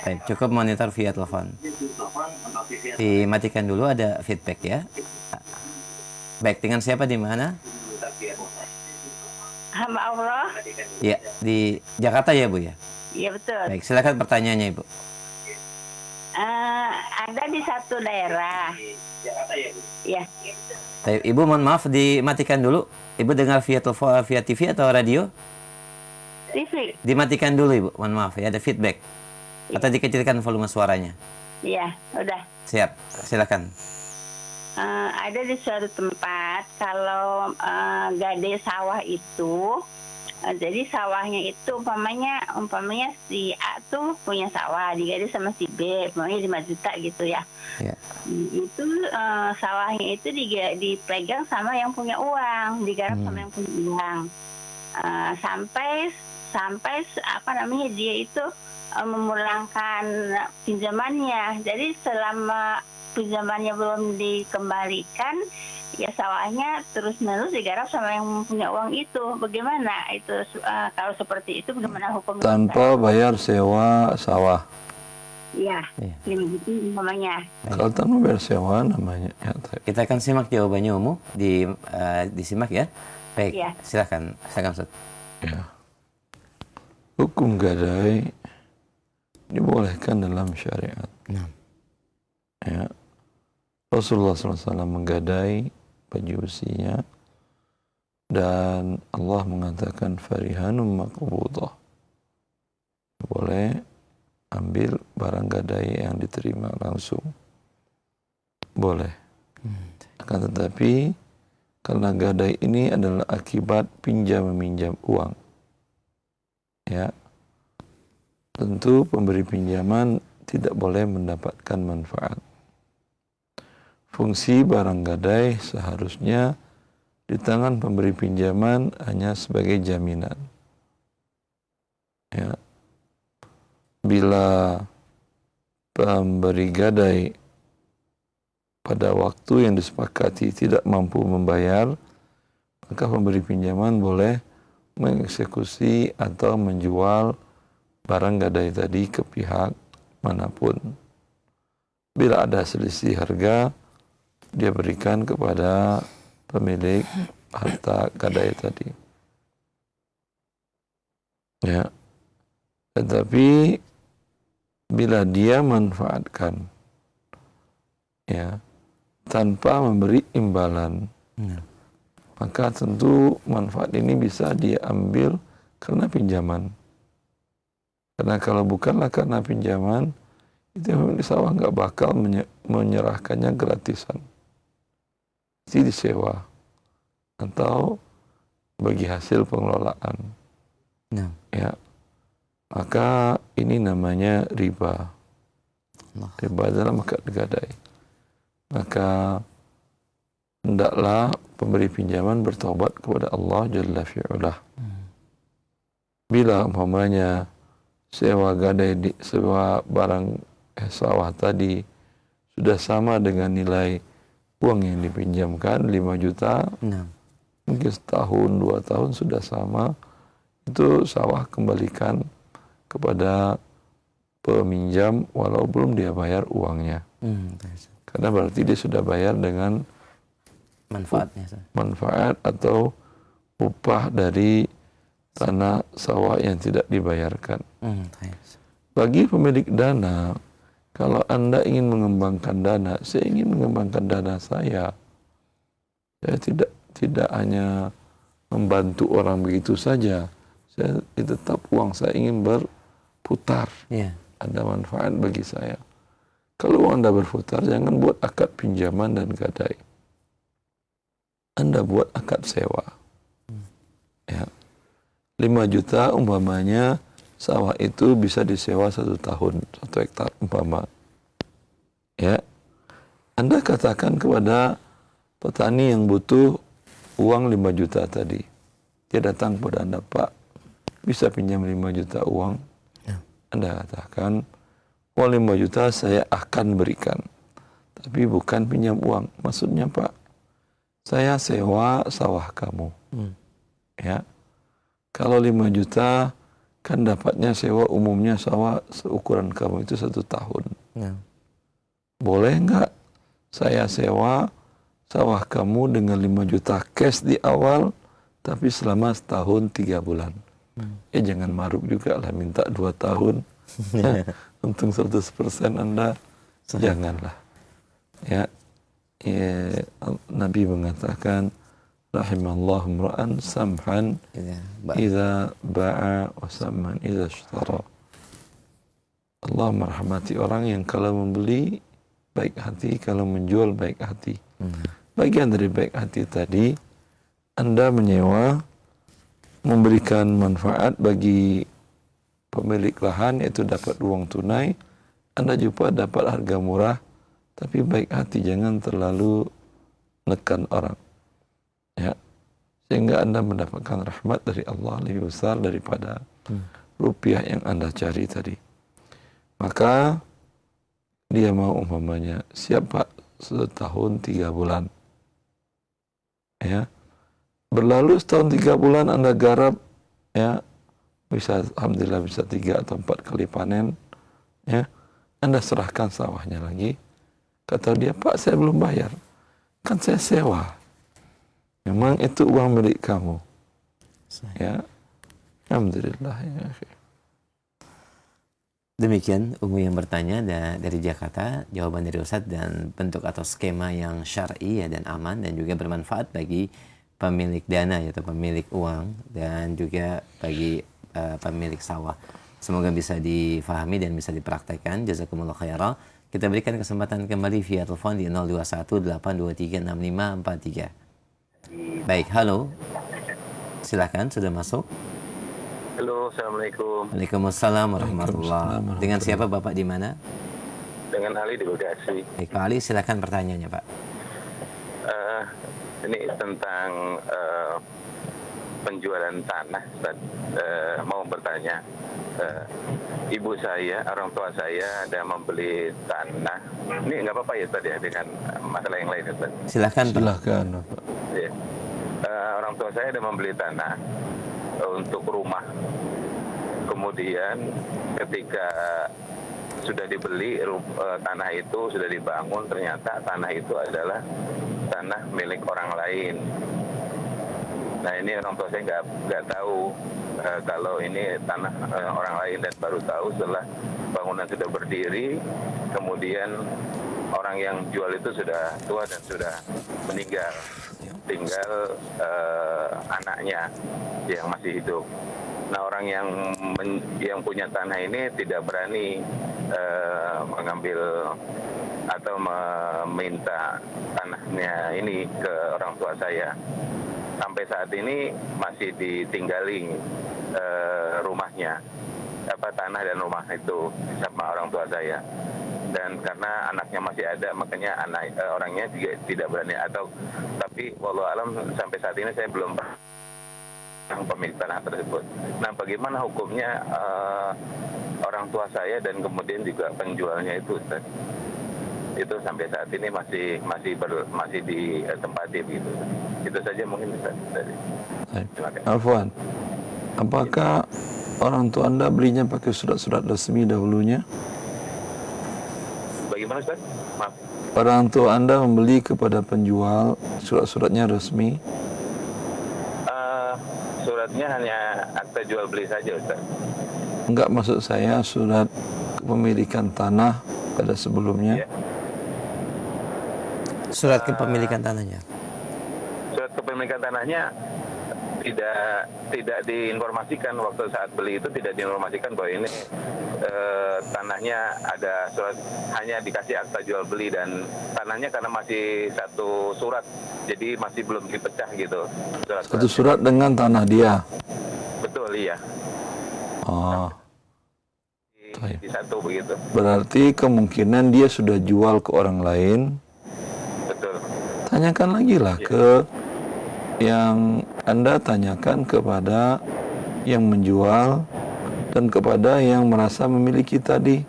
Baik, cukup monitor via telepon. Dimatikan dulu, ada feedback ya. Baik, dengan siapa di mana? Hamba Allah. Ya, di Jakarta ya Bu ya? Iya betul. Baik, silakan pertanyaannya Ibu. Ada di satu daerah. Ya. Baik, Ibu mohon maaf dimatikan dulu. Ibu dengar via telepon, via TV atau radio? TV. Dimatikan dulu Ibu, mohon maaf ya, ada feedback. Atau dikecilkan volume suaranya. Iya, udah. Siap, silakan. Ada di suatu tempat kalau gade sawah itu, jadi sawahnya itu umpamanya si A tuh punya sawah, digade sama si B, umpamanya 5 juta gitu ya. Ya. Itu sawahnya itu dipegang sama yang punya uang, digarap sama yang punya uang. Sampai dia itu memulangkan pinjamannya. Jadi selama pinjamannya belum dikembalikan, ya sawahnya terus-menerus digarap sama yang punya uang itu. Bagaimana itu kalau seperti itu, bagaimana hukumnya? Tanpa bayar sewa sawah. Iya, Iya. ini gitu namanya. Kalau tanpa bayar sewa namanya. Ya, Kita akan simak jawabannya Umu, disimak ya. Baik, Iya. silakan Ustaz. ya. Hukum gadai dibolehkan dalam syariat. Nah. Ya. Rasulullah SAW menggadai pajusinya dan Allah mengatakan farihanum maqbudah. Boleh ambil barang gadai yang diterima langsung. Boleh. Akan tetapi karena gadai ini adalah akibat pinjam meminjam uang. Ya. Tentu pemberi pinjaman tidak boleh mendapatkan manfaat. Fungsi barang gadai seharusnya di tangan pemberi pinjaman hanya sebagai jaminan. Ya. Bila pemberi gadai pada waktu yang disepakati tidak mampu membayar, maka pemberi pinjaman boleh mengeksekusi atau menjual barang gadai tadi ke pihak manapun. Bila ada selisih harga, dia berikan kepada pemilik harta gadai tadi. Ya. Tetapi bila dia manfaatkan, ya, tanpa memberi imbalan, maka tentu manfaat ini bisa dia ambil karena pinjaman. Karena kalau bukanlah karena pinjaman, itu pemilik sawah nggak bakal menyerahkannya gratisan. Mesti disewa atau bagi hasil pengelolaan. Ya, maka ini namanya riba. Riba dalam akad gadai. Maka hendaklah pemberi pinjaman bertobat kepada Allah Jalla fi'ulah. Bila umpamanya sewa gadai, sewa barang sawah tadi sudah sama dengan nilai uang yang dipinjamkan 5 juta, mungkin setahun 2 tahun sudah sama, itu sawah kembalikan kepada peminjam walau belum dia bayar uangnya. Karena berarti dia sudah bayar dengan manfaat atau upah dari tanah sawah yang tidak dibayarkan. Bagi pemilik dana, kalau Anda ingin mengembangkan dana, saya ingin mengembangkan dana saya. Saya tidak hanya membantu orang begitu saja. Saya tetap uang saya ingin berputar. Ada manfaat bagi saya. Kalau Anda berputar, jangan buat akad pinjaman dan gadai. Anda buat akad sewa. Ya. 5 juta umpamanya sawah itu bisa disewa 1 tahun, 1 hektar umpama. Ya. Anda katakan kepada petani yang butuh uang 5 juta tadi. Dia datang kepada Anda, Pak, bisa pinjam 5 juta uang? Anda katakan, uang 5 juta saya akan berikan. Tapi bukan pinjam uang. Maksudnya, Pak, saya sewa sawah kamu. Ya. Kalau 5 juta, kan dapatnya sewa umumnya sawah seukuran kamu itu 1 tahun. Boleh nggak saya sewa sawah kamu dengan 5 juta cash di awal, tapi selama setahun 3 bulan. Jangan maruk juga lah, minta 2 tahun. Untung 100% Anda, janganlah. Ya, Nabi mengatakan, rahimallahu imra'an samhan idza ba'a wa samhan idza ishtara. Allah merahmati orang yang kalau membeli baik hati, kalau menjual baik hati. Bagian dari baik hati tadi, Anda menyewa, memberikan manfaat bagi pemilik lahan, yaitu dapat uang tunai. Anda juga dapat harga murah, tapi baik hati, jangan terlalu nekan orang. Ya, sehingga Anda mendapatkan rahmat dari Allah lebih besar daripada rupiah yang Anda cari tadi. Maka dia mau umpamanya, siap Pak, 1 tahun 3 bulan. Ya, berlalu setahun 3 bulan Anda garap, ya, bisa alhamdulillah bisa 3 atau 4 kali panen, ya, Anda serahkan sawahnya lagi. Kata dia, Pak, saya belum bayar, kan saya sewa, memang itu uang milik kamu. Ya, alhamdulillah, ya. Demikian Umu yang bertanya dari Jakarta, jawaban dari Ustadz, dan bentuk atau skema yang syar'i, ya, dan aman dan juga bermanfaat bagi pemilik dana, yaitu pemilik uang, dan juga bagi pemilik sawah. Semoga bisa difahami dan bisa dipraktekkan. Jazakumullah khairan. Kita berikan kesempatan kembali via telepon di 0218236543. Baik, halo. Silakan, sudah masuk. Halo, Assalamualaikum. Waalaikumsalam warahmatullahi wabarakatuh. Dengan siapa Bapak, di mana? Dengan Ali di Bekasi. Baik, Pak Ali, silakan pertanyaannya, Pak. Ini tentang penjualan tanah, mau bertanya. ibu saya, orang tua saya ada membeli tanah. Ini nggak apa-apa ya Ustaz ya, dengan masalah yang lain Ustaz? Silahkan Pak. Silahkan Bapak. Ya. Orang tua saya ada membeli tanah untuk rumah. Kemudian ketika sudah dibeli tanah itu, sudah dibangun, ternyata tanah itu adalah tanah milik orang lain. Nah ini orang tua saya nggak tahu kalau ini tanah orang lain, dan baru tahu setelah bangunan sudah berdiri, kemudian orang yang jual itu sudah tua dan sudah meninggal, tinggal anaknya yang masih hidup. Nah orang yang punya tanah ini tidak berani mengambil atau meminta tanahnya ini ke orang tua saya. Sampai saat ini masih ditinggali rumahnya, tanah dan rumah itu sama orang tua saya. Dan karena anaknya masih ada, makanya orangnya juga tidak berani, tapi wallahu alam sampai saat ini saya belum pemilik tanah tersebut. Nah, bagaimana hukumnya orang tua saya dan kemudian juga penjualnya itu, Ustaz? Itu sampai saat ini masih ditempati begitu. Itu saja mungkin Ustaz. Terima kasih. Afwan, apakah orang tua Anda belinya pakai surat-surat resmi dahulunya? Bagaimana Ustaz? Maaf. Orang tua Anda membeli kepada penjual, surat-suratnya resmi? Suratnya hanya akta jual beli saja Ustaz. Enggak, maksud saya surat kepemilikan tanah pada sebelumnya. Ya. Surat kepemilikan tanahnya. Surat kepemilikan tanahnya tidak diinformasikan waktu saat beli itu, tidak diinformasikan bahwa ini tanahnya ada surat, hanya dikasih akta jual beli, dan tanahnya karena masih satu surat, jadi masih belum dipecah gitu. Satu surat dengan tanah dia. Betul, iya. Oh. Di satu begitu. Berarti kemungkinan dia sudah jual ke orang lain. Betul. Tanyakan lagi lah ke yang Anda tanyakan kepada yang menjual dan kepada yang merasa memiliki tadi.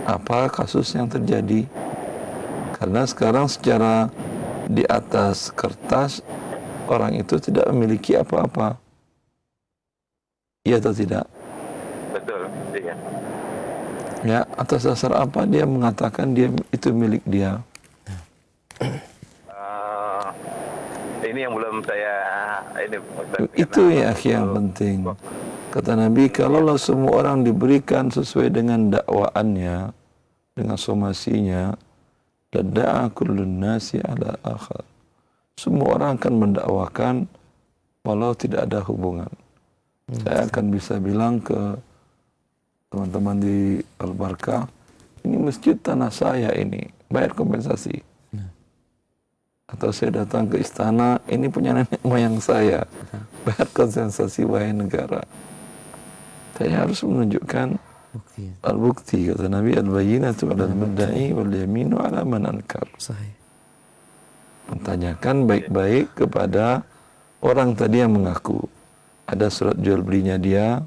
Apa kasus yang terjadi? Karena sekarang secara di atas kertas orang itu tidak memiliki apa-apa. Iya atau tidak? Betul, iya. Ya, atas dasar apa dia mengatakan dia itu milik dia? Ini yang belum saya Itu ya yang penting. Kata Nabi, kalaulah semua orang diberikan sesuai dengan dakwaannya, dengan somasinya, ladda'a kullun nasi ala akhar. Semua orang akan mendakwakan walau tidak ada hubungan. Saya akan bisa bilang ke teman-teman di Al-Barkah, ini masjid tanah saya ini, bayar kompensasi. Atau saya datang ke istana, ini punya nenek moyang saya, bayar kompensasi wahai negara. Saya harus menunjukkan al-bukti, kata Nabi, al-bayyinatu 'alal mudda'i wal yaminu 'ala man ankar. Mentanyakan baik-baik kepada orang tadi yang mengaku. Ada surat jual belinya dia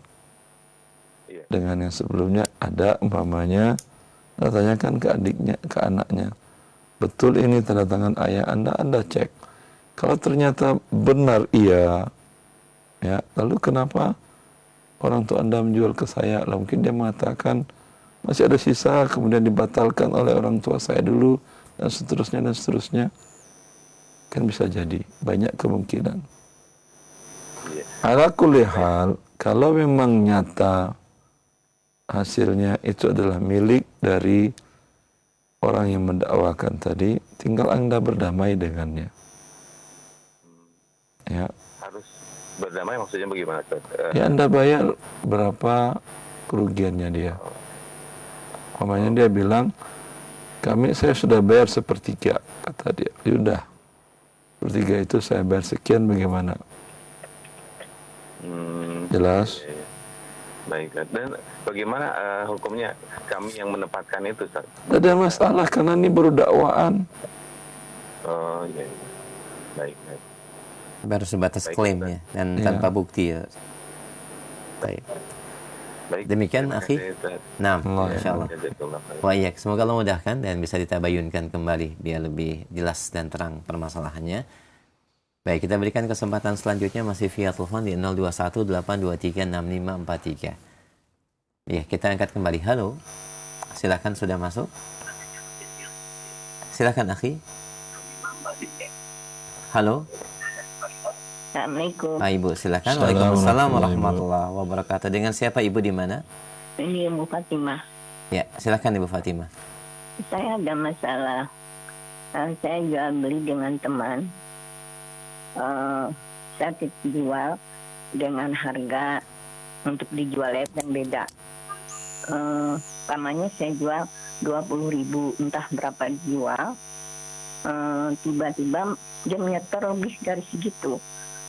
dengan yang sebelumnya ada, umpamanya kita tanyakan ke adiknya, ke anaknya, betul ini tanda tangan ayah Anda cek. Kalau ternyata benar iya, ya, lalu kenapa orang tua Anda menjual ke saya? Lalu mungkin dia mengatakan masih ada sisa, kemudian dibatalkan oleh orang tua saya dulu, dan seterusnya dan seterusnya. Kan bisa jadi, banyak kemungkinan. Ala kulli hal, kalau memang nyata hasilnya itu adalah milik dari orang yang mendakwakan tadi, tinggal Anda berdamai dengannya. Ya. Harus berdamai maksudnya bagaimana? Ya, Anda bayar berapa kerugiannya dia. Namanya dia bilang, saya sudah bayar sepertiga, kata dia. Yaudah, sepertiga itu saya bayar sekian, bagaimana? Jelas? Baik. Dan bagaimana hukumnya kami yang menempatkan itu, Ustaz? Tidak ada masalah, karena ini baru dakwaan. Oh, iya. Baik. Baru sebatas klaim ya, dan tanpa bukti ya. Baik. Baik. Demikian, Terima akhi. kasih, Ustaz. Nah, Allah insya Allah. Jazakallah khair. Wa iyyak. Semoga Allah mudahkan dan bisa ditabayunkan kembali biar lebih jelas dan terang permasalahannya. Baik, kita berikan kesempatan selanjutnya masih via telepon di 0218236543. Ya, kita angkat kembali. Halo. Silakan, sudah masuk. Silakan, akhi. Halo. Assalamualaikum. Ibu, silakan. Assalamualaikum Waalaikumsalam warahmatullahi warahmatullahi wabarakatuh. Dengan siapa Ibu di mana? Ini Ibu Fatimah. Ya, silakan Ibu Fatimah. Saya ada masalah. Saya jual beli dengan teman. Saya jual dengan harga untuk dijual yang beda. Pertamanya saya jual 20.000, entah berapa dijual. Tiba-tiba dia menyetor lebih dari segitu.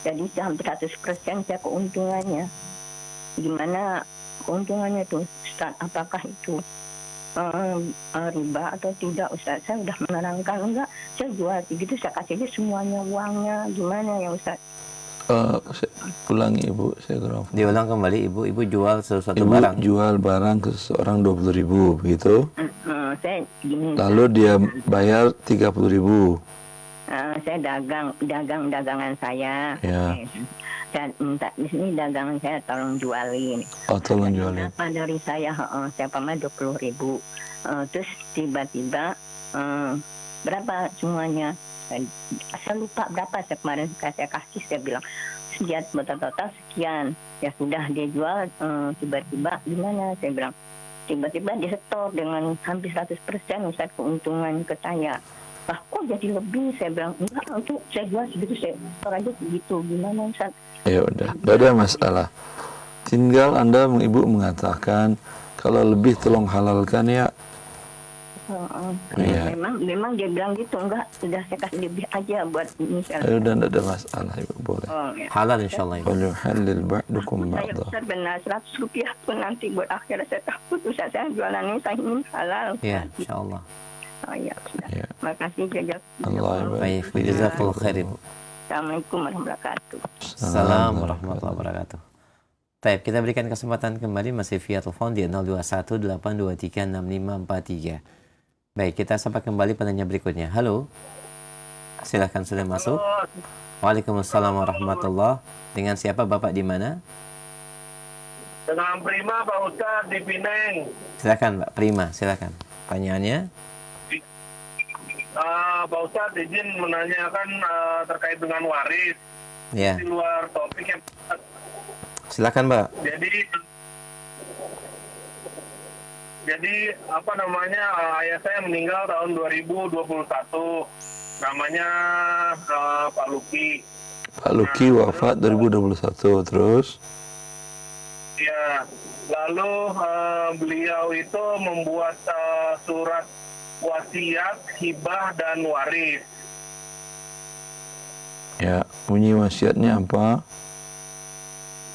Jadi hampir 100% saya keuntungannya. Gimana keuntungannya tuh, Ustaz? Apakah itu riba atau tidak, Ustaz? Saya udah menerangkan, enggak, saya jual gitu, saya kasih dia semuanya uangnya. Gimana ya, Ustaz? Ulangi Ibu, saya kurang. Diulang kembali, Ibu jual sesuatu Ibu barang. jual barang ke seseorang 20.000 begitu. Saya gini. Lalu dia bayar 30.000. Saya dagangan saya. Ya. Saya minta di sini dagangan saya tolong jualin. Oh, tolong jualin. Apa dari saya pamah 20.000. Terus tiba-tiba berapa semuanya? Saya lupa berapa kemarin saya kasih, saya bilang sekian, total sekian. Ya sudah dia jual, tiba-tiba gimana? Saya bilang tiba-tiba dia setor dengan hampir 100% Ustaz keuntungan ke saya. Lah kok jadi lebih? Saya bilang enggak, untuk saya jual segitu, saya setor aja segitu. Gimana Ustaz? Ya udah, tidak ada masalah. Tinggal Anda Ibu mengatakan kalau lebih tolong halalkan ya. Iya. Memang dia bilang gitu, enggak, sudah saya kasih lebih aja buat misalnya. Ya udah, tidak ada masalah Ibu, boleh. Ya. Halal insyaallah Ibu. Qul yuhallil ba'dukum Saya ba'dah. besar benar 100 rupiah pun nanti buat akhirat saya takut Ustaz, saya jualan ini saya ingin halal. Ya, insyaallah. Oh iya, sudah. Ya. Makasih Allah Baik, jazakallahu khair Ibu. Assalamualaikum warahmatullahi wabarakatuh. Assalamualaikum warahmatullahi wabarakatuh. Baik, kita berikan kesempatan kembali masih via telepon di 0218236543. Baik, kita sapa kembali penanya berikutnya. Halo. Silakan, sudah masuk. Waalaikumsalam warahmatullahi. Dengan siapa Bapak di mana? Dengan Prima Pak Ustadz di Pineng. Silakan Pak Prima, silakan. Pertanyaannya? Pak Ustadz izin menanyakan terkait dengan waris. Ya. Di luar topik ya. Silakan Mbak. Jadi apa namanya, ayah saya meninggal tahun 2021. Namanya Pak Luki. Pak Luki wafat 2021, terus? Ya, lalu beliau itu membuat surat wasiat, hibah, dan waris. Ya, bunyi wasiatnya apa?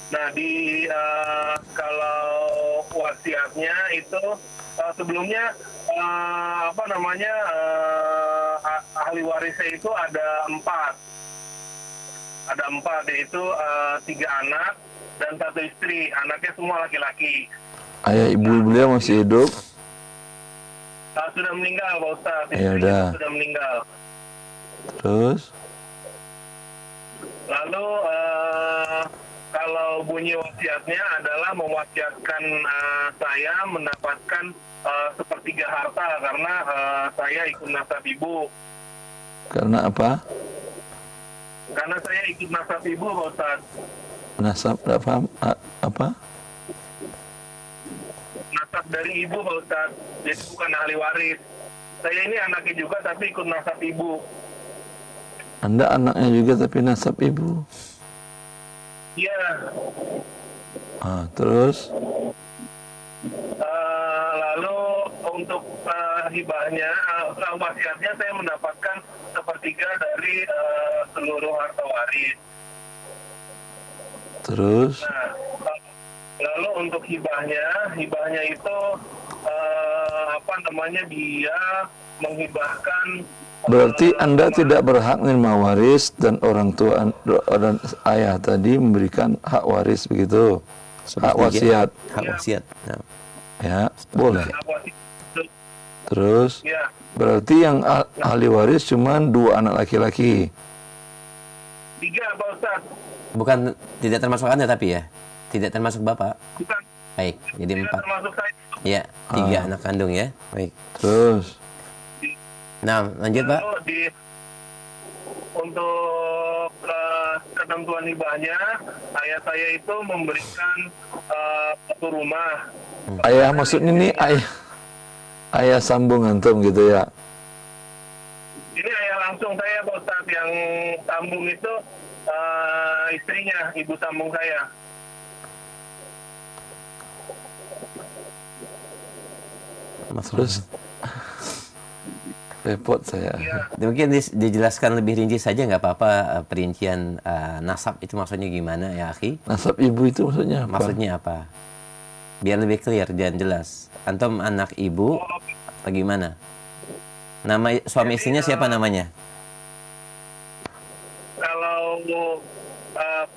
Nah, kalau wasiatnya itu sebelumnya apa namanya, ahli warisnya itu ada 4. Ada 4, yaitu 3 anak dan 1 istri. Anaknya semua laki-laki. Ayah ibu beliau masih hidup? Sudah meninggal Pak Ustadz. Ya udah. Sudah meninggal. Terus? Lalu kalau bunyi wasiatnya adalah mewasiatkan saya mendapatkan sepertiga harta karena saya ikut nasab ibu. Karena apa? Karena saya ikut nasab ibu Pak Ustadz. Nasab apa? Nasab dari ibu Pak Ustadz. Jadi bukan ahli waris. Saya ini anaknya juga tapi ikut nasab ibu. Anda anaknya juga tapi nasab ibu? Iya. Terus? Lalu untuk hibahnya, wasiatnya saya mendapatkan sepertiga dari seluruh harta waris. Terus? Nah, lalu untuk hibahnya itu apa namanya, dia menghibahkan. Berarti Anda tidak berhak menerima waris dan orang tua dan ayah tadi memberikan hak waris begitu. hak wasiat. Hak wasiat. Nah. Ya, boleh. Hak wasiat. Terus Ya, berarti yang ahli waris cuma 2 anak laki-laki. 3 Pak Ustaz. Bukan, tidak termasuk Anda tapi ya? Tidak termasuk Bapak? Bukan. Baik, jadi Tidak 4. termasuk saya. Ya, 3 anak kandung ya. Baik. Terus Nah, lanjut Pak. Lalu untuk ketentuan hibahnya, ayah saya itu memberikan satu rumah. ayah maksudnya ini ayah sambung antum gitu ya. Ini ayah langsung saya Pak Ustaz, yang sambung itu istrinya, ibu sambung saya. Terus repot saya. Mungkin dijelaskan lebih rinci saja nggak apa-apa, perincian nasab itu maksudnya gimana ya, akhi? Nasab ibu itu maksudnya apa? Maksudnya apa? Biar lebih clear dan jelas. Antum anak ibu atau gimana? Nama suami istrinya siapa namanya? Kalau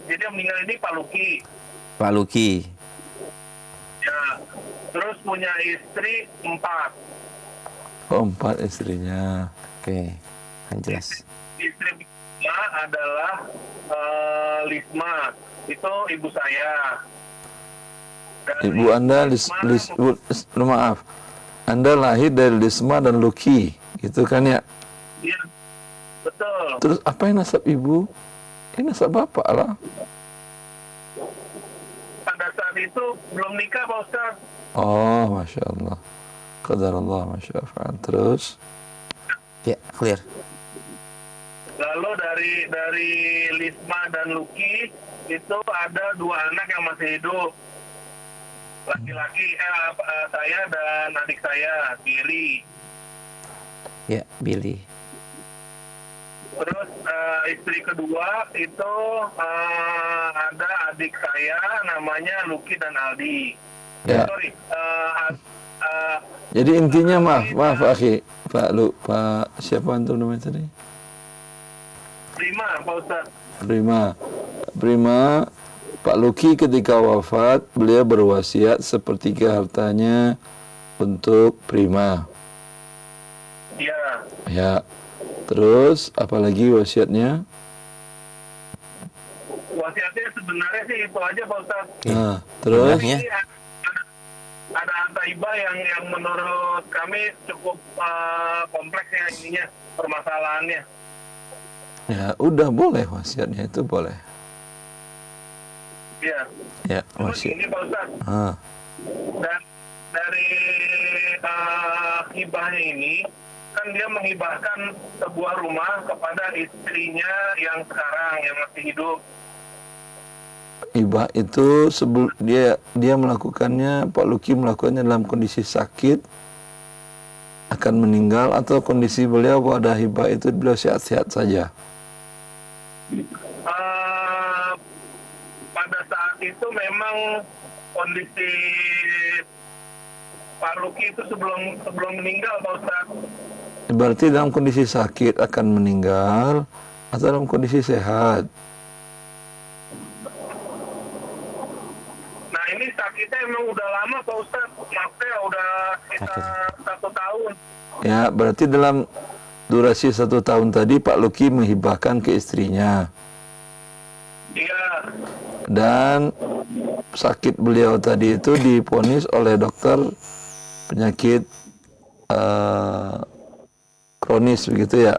jadi yang meninggal ini Pak Luki. Pak Luki. Ya. Terus punya istri 4. Oh, 4 istrinya. Oke, kan jelas. Istri kedua adalah Lisma. Itu ibu saya. Dan Ibu Anda maaf. Anda lahir dari Lisma dan Luki, gitu kan ya? Iya, betul. Terus apa yang nasab ibu? Ini nasab bapak lah. Pada saat itu belum nikah Pak Ustaz. Oh, Masya Allah. Qadarullah, Masya Allah. Terus? Ya, clear. Lalu dari Lisma dan Luki itu ada 2 anak yang masih hidup. Laki-laki, saya dan adik saya, Billy. Ya, Billy. Terus istri kedua itu ada adik saya namanya Luki dan Aldi. Ya. Sorry, Jadi intinya maaf akhi, Pak siapa antum namanya tadi? Prima, Pak Ustaz. Prima, Pak Luki ketika wafat beliau berwasiat sepertiga hartanya untuk Prima. Iya. Ya. Terus apalagi wasiatnya? Wasiatnya sebenarnya sih itu aja Pak Ustaz. Nah, terus? Ini ada harta hibah yang menurut kami cukup kompleks ya ininya, permasalahannya. Ya, udah boleh wasiatnya itu boleh. Iya. Ya, Terus wasiat. ini Pak Ustaz. Dan dari hibahnya ini kan dia menghibahkan sebuah rumah kepada istrinya yang sekarang yang masih hidup. Hibah itu sebelum dia melakukannya, Pak Luki melakukannya dalam kondisi sakit, akan meninggal, atau kondisi beliau pada hibah itu beliau sehat-sehat saja. Pada saat itu memang kondisi Pak Luki itu sebelum meninggal Pak Ustaz. Berarti dalam kondisi sakit akan meninggal atau dalam kondisi sehat? Nah ini sakitnya emang udah lama Pak Ustaz. Maksudnya udah sekitar 1 tahun. Ya, berarti dalam durasi 1 tahun tadi Pak Luki menghibahkan ke istrinya. Iya. Dan sakit beliau tadi itu diponis oleh dokter penyakit kronis begitu ya?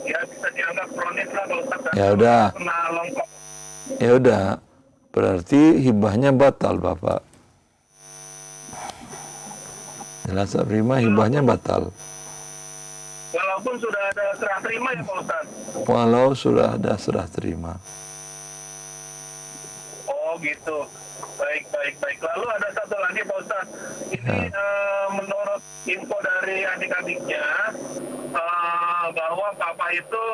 Ya bisa dianggap kronis lah Pak Ustaz. Ya udah. Kena longkok. Ya udah. Berarti hibahnya batal Bapak. Jelas Prima, hibahnya batal. Walaupun sudah ada serah terima ya Pak Ustaz. Walau sudah ada serah terima. Oh gitu. Baik. Lalu ada satu lagi Pak Ustaz. Ini menurut info dari adik-adiknya bahwa Papa itu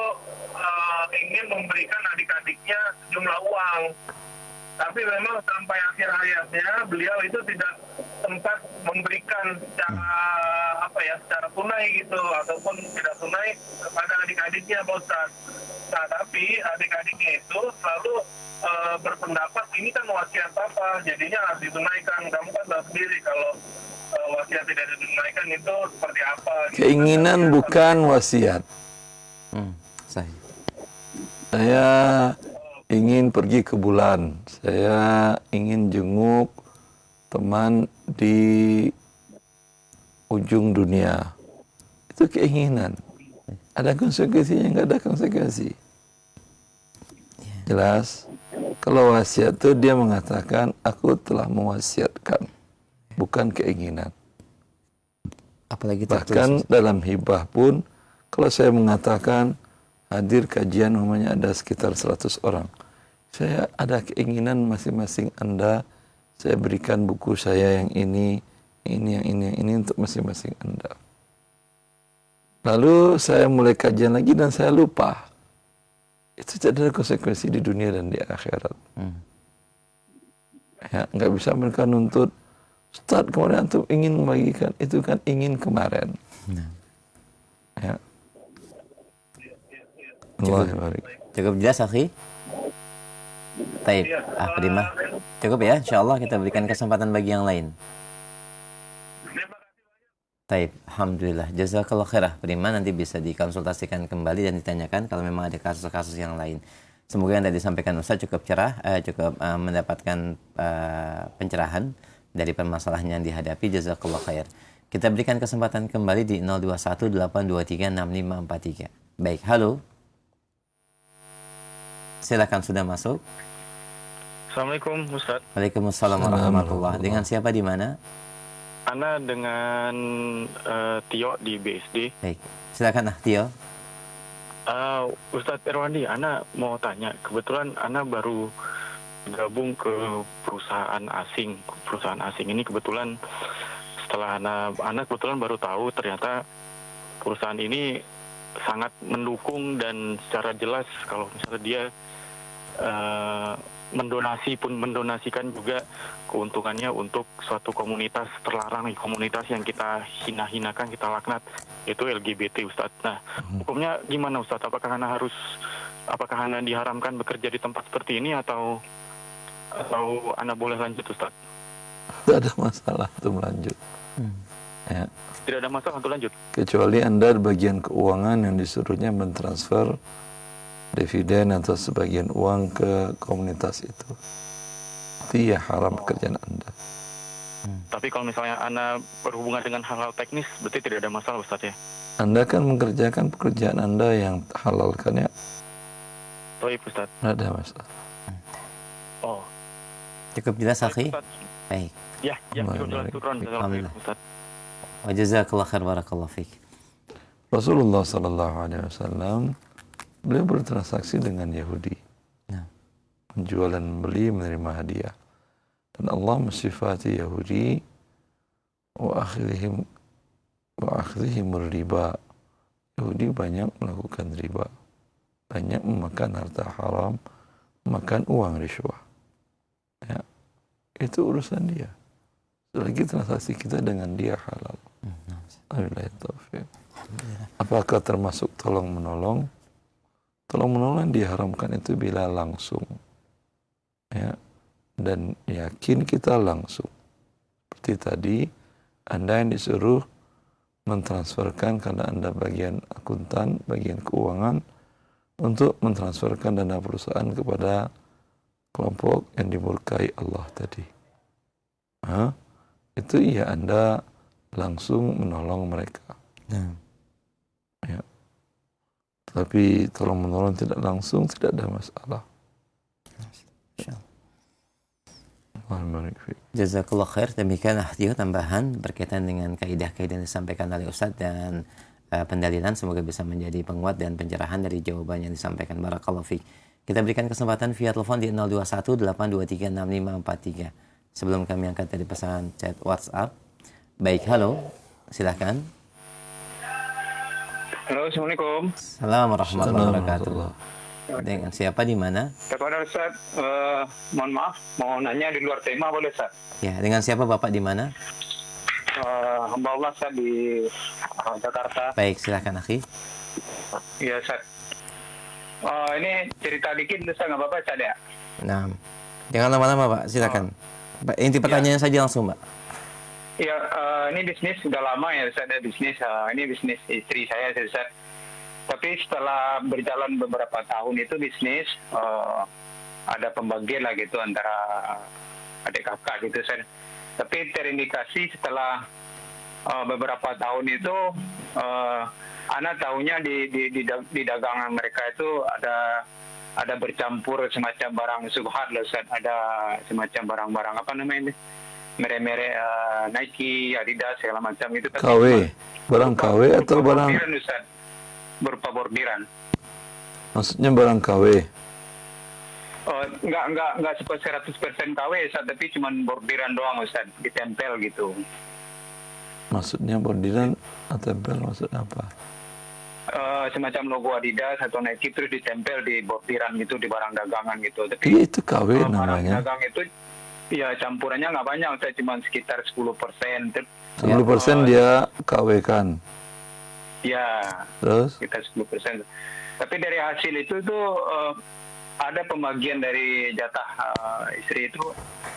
ingin memberikan adik-adiknya sejumlah uang. Tapi memang sampai akhir hayatnya beliau itu tidak sempat memberikan secara secara tunai gitu ataupun tidak tunai kepada adik-adiknya Pak Ustaz. Nah, tapi adik-adiknya itu selalu berpendapat ini kan wasiat papa, jadinya harus ditunaikan. Kamu kan tahu sendiri kalau wasiat tidak ditunaikan itu seperti apa. Gitu. Keinginan bukan wasiat. Sahih. Saya ingin pergi ke bulan. Saya ingin jenguk teman di ujung dunia. Itu keinginan. Ada konsekuensinya, nggak ada konsekuensi. Jelas. Kalau wasiat itu dia mengatakan, aku telah mewasiatkan. Bukan keinginan. Apalagi Bahkan dalam hibah pun, kalau saya mengatakan, hadir kajian namanya ada sekitar 100 orang. Saya ada keinginan masing-masing Anda, saya berikan buku saya yang ini untuk masing-masing Anda. Lalu saya mulai kajian lagi dan saya lupa. Itu tidak ada konsekuensi di dunia dan di akhirat. Ya, nggak bisa mereka nuntut, Ustaz kemarin antum ingin membagikan, itu kan ingin kemarin. Ya. Cukup jelas, akhi? Taib, Prima. Cukup ya, insyaallah kita berikan kesempatan bagi yang lain. Taib, alhamdulillah. Jazakallah khairah, Prima. Nanti bisa dikonsultasikan kembali dan ditanyakan kalau memang ada kasus-kasus yang lain. Semoga yang tadi disampaikan Ustaz cukup cerah, cukup mendapatkan pencerahan dari permasalahan yang dihadapi. Jazakallah khair. Kita berikan kesempatan kembali di 0218236543. Baik, halo. Silakan, sudah masuk. Assalamualaikum Ustaz. Waalaikumsalam warahmatullah. Dengan siapa di mana? Ana dengan Tio di BSD. Baik, silakan Tio. Ustadz Irwandi, Ana mau tanya. Kebetulan Ana baru gabung ke perusahaan asing. Perusahaan asing ini kebetulan setelah Ana kebetulan baru tahu ternyata perusahaan ini sangat mendukung dan secara jelas kalau misalnya dia mendonasikan juga keuntungannya untuk suatu komunitas terlarang, komunitas yang kita hina-hinakan, kita laknat, yaitu LGBT, Ustadz. Nah, hukumnya gimana, Ustadz? Apakah Anda diharamkan bekerja di tempat seperti ini atau Anda boleh lanjut, Ustadz? Tidak ada masalah untuk lanjut. Ya. Tidak ada masalah untuk lanjut. Kecuali Anda bagian keuangan yang disuruhnya mentransfer dividen atau sebagian uang ke komunitas itu. Itu ya haram pekerjaan Anda. Tapi kalau misalnya Anda berhubungan dengan hal-hal teknis, berarti tidak ada masalah, Ustaz ya? Anda kan mengerjakan pekerjaan Anda yang halal kan ya? Baik, Ustaz. Tidak ada masalah. Oh. Cukup jelas, akhi? Baik. Ya, cukup jelas. Alhamdulillah. Wa jazakallah khair, barakallahu fiik. Rasulullah SAW beliau bertransaksi dengan Yahudi, menjual dan membeli, menerima hadiah, dan Allah mensifati Yahudi wa akhdhihim riba. Yahudi banyak melakukan riba, banyak memakan harta haram, makan uang riswah. Ya, itu urusan dia. Selagi transaksi kita dengan dia halal. Wabillahi taufiq. Apakah termasuk tolong menolong? Tolong menolong yang diharamkan itu bila langsung, ya, dan yakin kita langsung. Seperti tadi, Anda yang disuruh mentransferkan karena Anda bagian akuntan, bagian keuangan, untuk mentransferkan dana perusahaan kepada kelompok yang dimurkai Allah tadi. Itu ya Anda langsung menolong mereka. Ya. Tapi tolong menolong tidak langsung tidak ada masalah. Jazakallah khair. Demikian tambahan berkaitan dengan kaidah-kaidah yang disampaikan oleh Ustaz dan pendalilan, semoga bisa menjadi penguat dan pencerahan dari jawaban yang disampaikan. Barakallahu fiik. Kita berikan kesempatan via telepon di 0218236543. Sebelum kami angkat dari pesan chat WhatsApp. Baik, halo. Silakan. Halo, Assalamualaikum. Assalamualaikum warahmatullahi wabarakatuh. Dengan siapa di mana? Kepada Ustaz, mohon maaf, mau nanya di luar tema boleh, Ustaz? Ya, dengan siapa Bapak di mana? hamba Allah Ustaz di Jakarta. Baik, silakan akhi. Iya Ustaz. Ini cerita dikit Ustaz, nggak apa-apa Ustaz ya? Nah, jangan lama-lama Pak, silakan. Inti pertanyaannya saja langsung Pak. Iya, ini bisnis sudah lama ya Ustaz, bisnis. Ini bisnis istri saya Ustaz. Tapi setelah berjalan beberapa tahun itu bisnis, ada pembagian lah gitu antara adik kakak gitu Ustaz. Tapi terindikasi setelah beberapa tahun itu, anak tahunya di dagangan mereka itu ada bercampur semacam barang subhat loh Ustaz. Ada semacam barang-barang apa namanya, merek-merek Nike, Adidas segala macam itu. KW, barang KW atau barang bordiran, Ustaz. Berupa bordiran. Maksudnya barang KW? Enggak 100% KW Ustaz, tapi cuma bordiran doang Ustaz, ditempel gitu. Maksudnya bordiran atau tempel maksud apa? Semacam logo Adidas atau Nike terus ditempel di bordiran gitu, di barang dagangan gitu. Tapi Iya, itu KW barang namanya. dagang itu ya campurannya nggak banyak, saya cuma sekitar 10%. 10% dia KW kan. Ya, Terus? sekitar 10%. Tapi dari hasil itu tuh ada pembagian dari jatah istri itu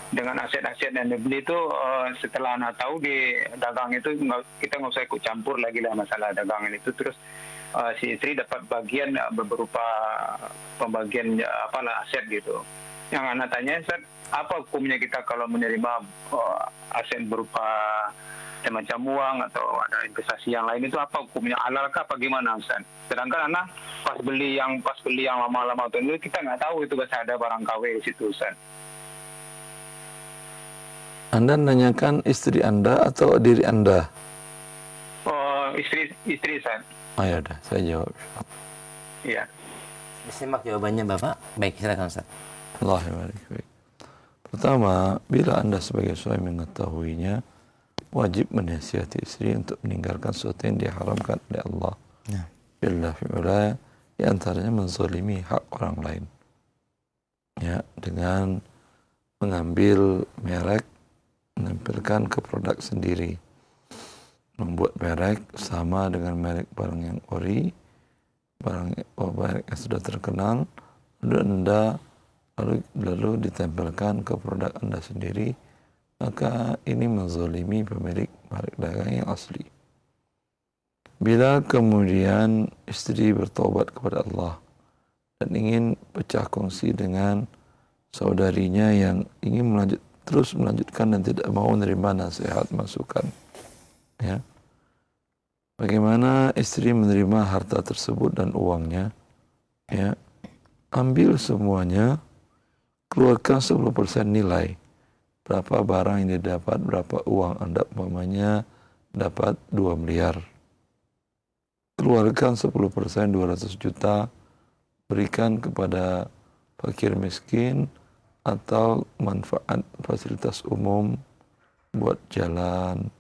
dengan aset-aset yang dibeli itu, setelah anak tahu di dagang itu kita nggak usah ikut campur lagi lah masalah dagangan itu. Terus si istri dapat bagian berupa pembagian apalah aset gitu. Yang anak tanya, apa hukumnya kita kalau menerima aset berupa semacam uang atau ada investasi yang lain, itu apa hukumnya, halalkah apa gimana Ustaz? Sedangkan anak pas beli yang lama-lama itu kita nggak tahu itu bahasa ada barang KW di situ Ustaz. Anda nanyakan istri Anda atau diri Anda? Istri Ustaz. Oh ya udah, saya jawab. Iya. Simak jawabannya Bapak. Baik, silakan Ustaz. Baik. Pertama, bila Anda sebagai suami mengetahuinya, wajib menasihati istri untuk meninggalkan sesuatu yang diharamkan oleh Allah. Billah fi'ula, di antaranya menzalimi hak orang lain. Ya, dengan mengambil merek, menampilkan ke produk sendiri. Membuat merek sama dengan merek barang yang ori, barang yang sudah terkenal, lalu ditempelkan ke produk Anda sendiri, maka ini menzalimi pemilik merek dagang yang asli. Bila kemudian istri bertobat kepada Allah dan ingin pecah kongsi dengan saudarinya yang ingin terus melanjutkan dan tidak mau menerima nasihat masukan, ya, bagaimana istri menerima harta tersebut dan uangnya, ya, ambil semuanya, keluarkan 10% nilai. Berapa barang yang didapat, berapa uang Anda umpamanya dapat 2 miliar. Keluarkan 10%, 200 juta, berikan kepada fakir miskin atau manfaat fasilitas umum, buat jalan,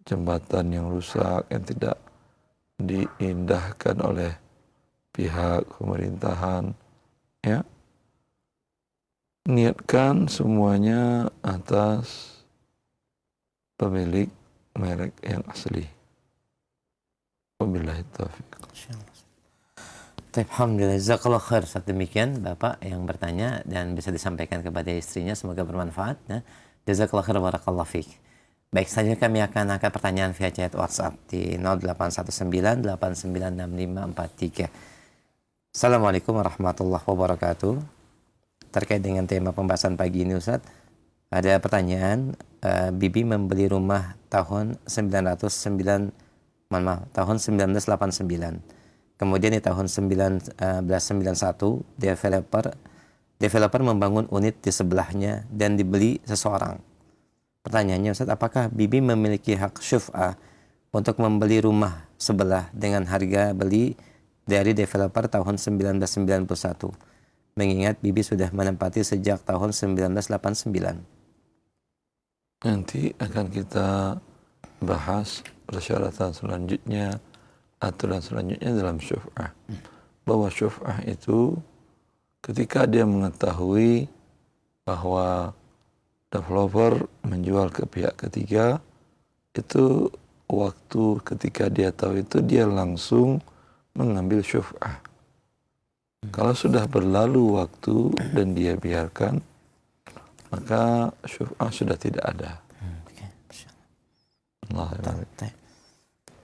jembatan yang rusak, yang tidak diindahkan oleh pihak pemerintahan, ya. Niatkan semuanya atas pemilik merek yang asli. Wabillahi taufiq. Alhamdulillah, jazakallah khair. Saat demikian Bapak yang bertanya dan bisa disampaikan kepada istrinya, semoga bermanfaat. Ya. Jazakallah khair, barakallahu fiik. Baik, selanjutnya kami akan angkat pertanyaan via chat WhatsApp di 0819896543. Assalamualaikum warahmatullahi wabarakatuh. Terkait dengan tema pembahasan pagi ini Ustaz, ada pertanyaan, Bibi membeli rumah tahun 1989. Kemudian di tahun 1991 developer membangun unit di sebelahnya dan dibeli seseorang. Pertanyaannya Ustaz, apakah Bibi memiliki hak syuf'ah untuk membeli rumah sebelah dengan harga beli dari developer tahun 1991? Mengingat Bibi sudah menempati sejak tahun 1989. Nanti akan kita bahas persyaratan selanjutnya, aturan selanjutnya dalam syuf'ah. Bahwa syuf'ah itu ketika dia mengetahui bahwa developer menjual ke pihak ketiga, itu waktu ketika dia tahu itu dia langsung mengambil syuf'ah. Kalau sudah berlalu waktu dan dia biarkan, maka syuf'ah sudah tidak ada.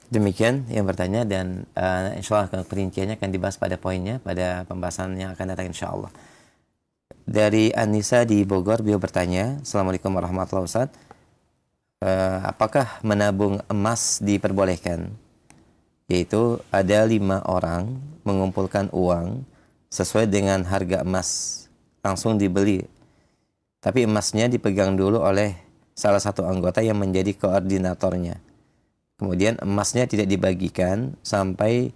Demikian yang bertanya, dan insya Allah perinciannya akan dibahas pada poinnya pada pembahasan yang akan datang insya Allah. Dari Anissa di Bogor, beliau bertanya, Assalamualaikum warahmatullahi wabarakatuh. Apakah menabung emas diperbolehkan? Yaitu ada 5 orang mengumpulkan uang sesuai dengan harga emas, langsung dibeli. Tapi emasnya dipegang dulu oleh salah satu anggota yang menjadi koordinatornya. Kemudian emasnya tidak dibagikan sampai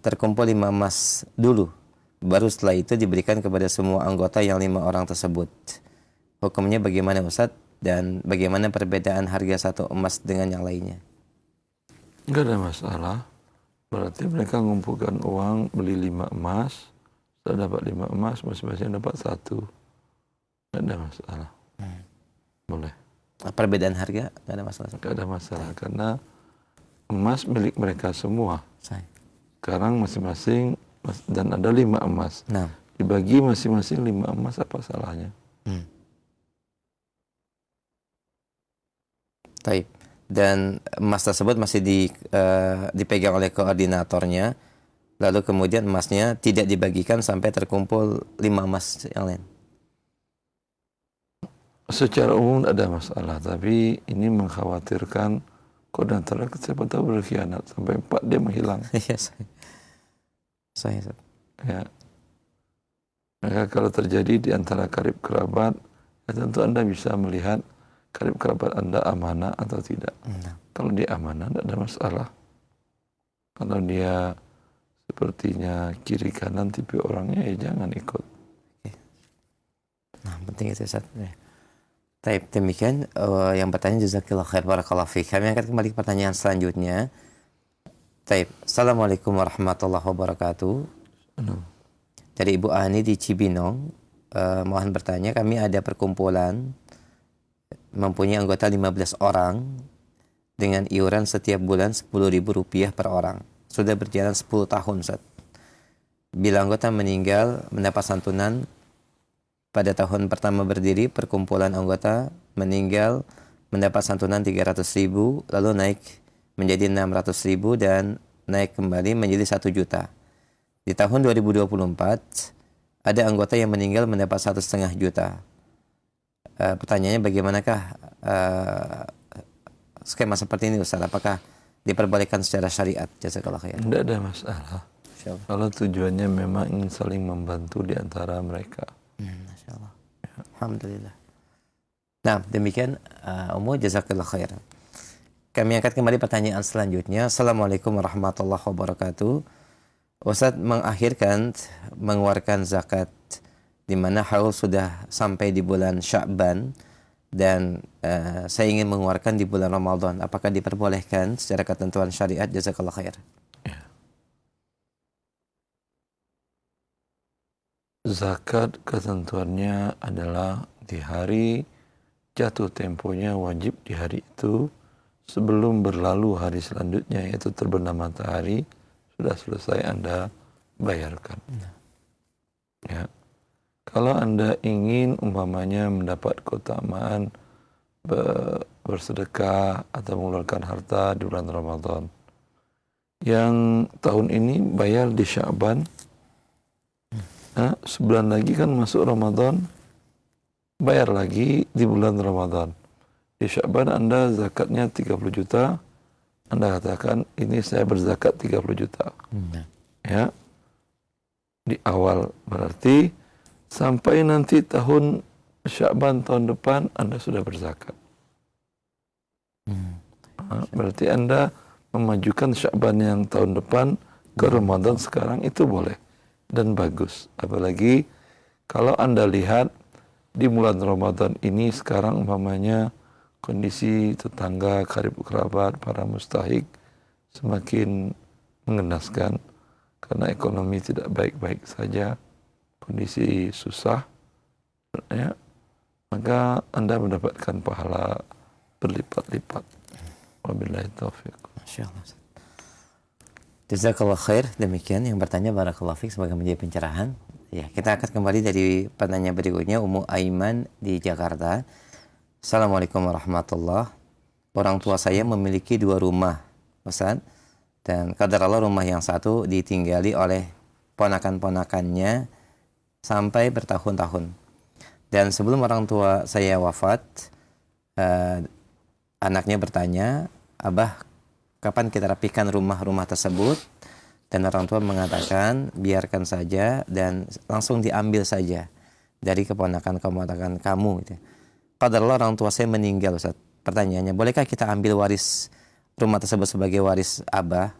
terkumpul 5 emas dulu. Baru setelah itu diberikan kepada semua anggota yang 5 orang tersebut. Hukumnya bagaimana Ustadz? Dan bagaimana perbedaan harga satu emas dengan yang lainnya? Enggak ada masalah. Berarti mereka mengumpulkan uang, beli 5 emas, setelah dapat 5 emas, masing-masing dapat 1. Enggak ada masalah. Boleh. Perbedaan harga enggak ada masalah? Enggak ada masalah, karena emas milik mereka semua. Sekarang masing-masing, dan ada 5 emas. Nah. Dibagi masing-masing 5 emas, apa salahnya? Taib. Dan emas tersebut masih dipegang oleh koordinatornya, lalu kemudian emasnya tidak dibagikan sampai terkumpul 5 emas yang lain. Secara umum tidak ada masalah, tapi ini mengkhawatirkan koordinator siapa tahu berkhianat sampai 4 dia menghilang. Iya, saya. Ya. Maka kalau terjadi di antara karib kerabat, ya tentu Anda bisa melihat karib kerabat Anda amanah atau tidak. Kalau dia amanah, tidak ada masalah. Kalau dia sepertinya kiri kanan tipe orangnya, ya jangan ikut. Nah, penting itu Ustaz. Taib, demikian yang bertanya jazakallahu khair barakallahu fiik. Kami akan kembali ke pertanyaan selanjutnya. Taib. Assalamualaikum warahmatullahi wabarakatuh. Dari Ibu Ani di Cibinong, mohon bertanya, kami ada perkumpulan mempunyai anggota 15 orang dengan iuran setiap bulan Rp10.000 per orang. Sudah berjalan 10 tahun, Ustaz. Bila anggota meninggal, mendapat santunan pada tahun pertama berdiri, perkumpulan anggota meninggal mendapat santunan 300.000, lalu naik menjadi 600.000 dan naik kembali menjadi 1 juta. Di tahun 2024, ada anggota yang meninggal mendapat 1,5 juta. Pertanyaannya bagaimanakah skema seperti ini Ustaz? Apakah diperbolehkan secara syariat? Jazakallah khair. Tidak ada masalah. Kalau tujuannya memang ingin saling membantu di antara mereka. Masya Allah. Alhamdulillah. Nah, demikian Ummu, jazakallah khair. Kami angkat kembali pertanyaan selanjutnya. Assalamualaikum warahmatullahi wabarakatuh. Ustaz mengakhirkan mengeluarkan zakat di mana haul sudah sampai di bulan Sya'ban dan saya ingin mengeluarkan di bulan Ramadan. Apakah diperbolehkan secara ketentuan syariat? Jazakallah khair. Zakat ketentuannya adalah di hari jatuh temponya, wajib di hari itu sebelum berlalu hari selanjutnya, yaitu terbenam matahari, sudah selesai Anda bayarkan. Ya. Kalau Anda ingin umpamanya mendapat keutamaan bersedekah atau mengeluarkan harta di bulan Ramadan, yang tahun ini bayar di Sya'ban, sebulan lagi kan masuk Ramadan, bayar lagi di bulan Ramadan. Di Sya'ban Anda zakatnya 30 juta, Anda katakan ini saya berzakat 30 juta. Ya. Di awal berarti sampai nanti tahun Sya'ban tahun depan Anda sudah berzakat. Berarti Anda memajukan Sya'ban yang tahun depan ke Ramadan sekarang, itu boleh dan bagus. Apalagi kalau Anda lihat di bulan Ramadan ini sekarang umpamanya kondisi tetangga, karib kerabat, para mustahik semakin mengenaskan karena ekonomi tidak baik-baik saja, kondisi susah, ya, maka Anda mendapatkan pahala berlipat-lipat. Wabillahi taufiq. Masya Allah. Jazakallah khair. Demikian yang bertanya, barakallahu fiik, semoga menjadi pencerahan. Ya, kita akan kembali dari pertanyaan berikutnya. Ummu Aiman di Jakarta. Assalamualaikum warahmatullahi. Orang tua saya memiliki 2 rumah, Ustaz. Dan qadarullah rumah yang satu ditinggali oleh ponakan-ponakannya sampai bertahun-tahun. Dan sebelum orang tua saya wafat, anaknya bertanya, "Abah, kapan kita rapikan rumah-rumah tersebut?" Dan orang tua mengatakan, "Biarkan saja dan langsung diambil saja dari keponakan-keponakan kamu." Gitu. Qadarullah orang tua saya meninggal, Ustaz. Pertanyaannya, bolehkah kita ambil waris rumah tersebut sebagai waris Abah?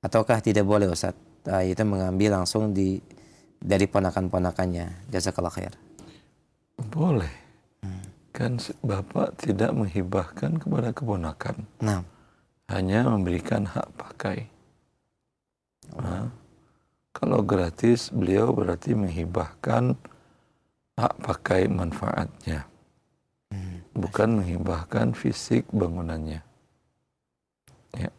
Ataukah tidak boleh, Ustaz? Itu mengambil langsung dari ponakan-ponakannya. Jazakallah khair. Boleh. Kan bapak tidak menghibahkan kepada keponakan. Nah. Hanya memberikan hak pakai. Nah, kalau gratis, beliau berarti menghibahkan hak pakai manfaatnya. Bukan menghibahkan fisik bangunannya. Ya.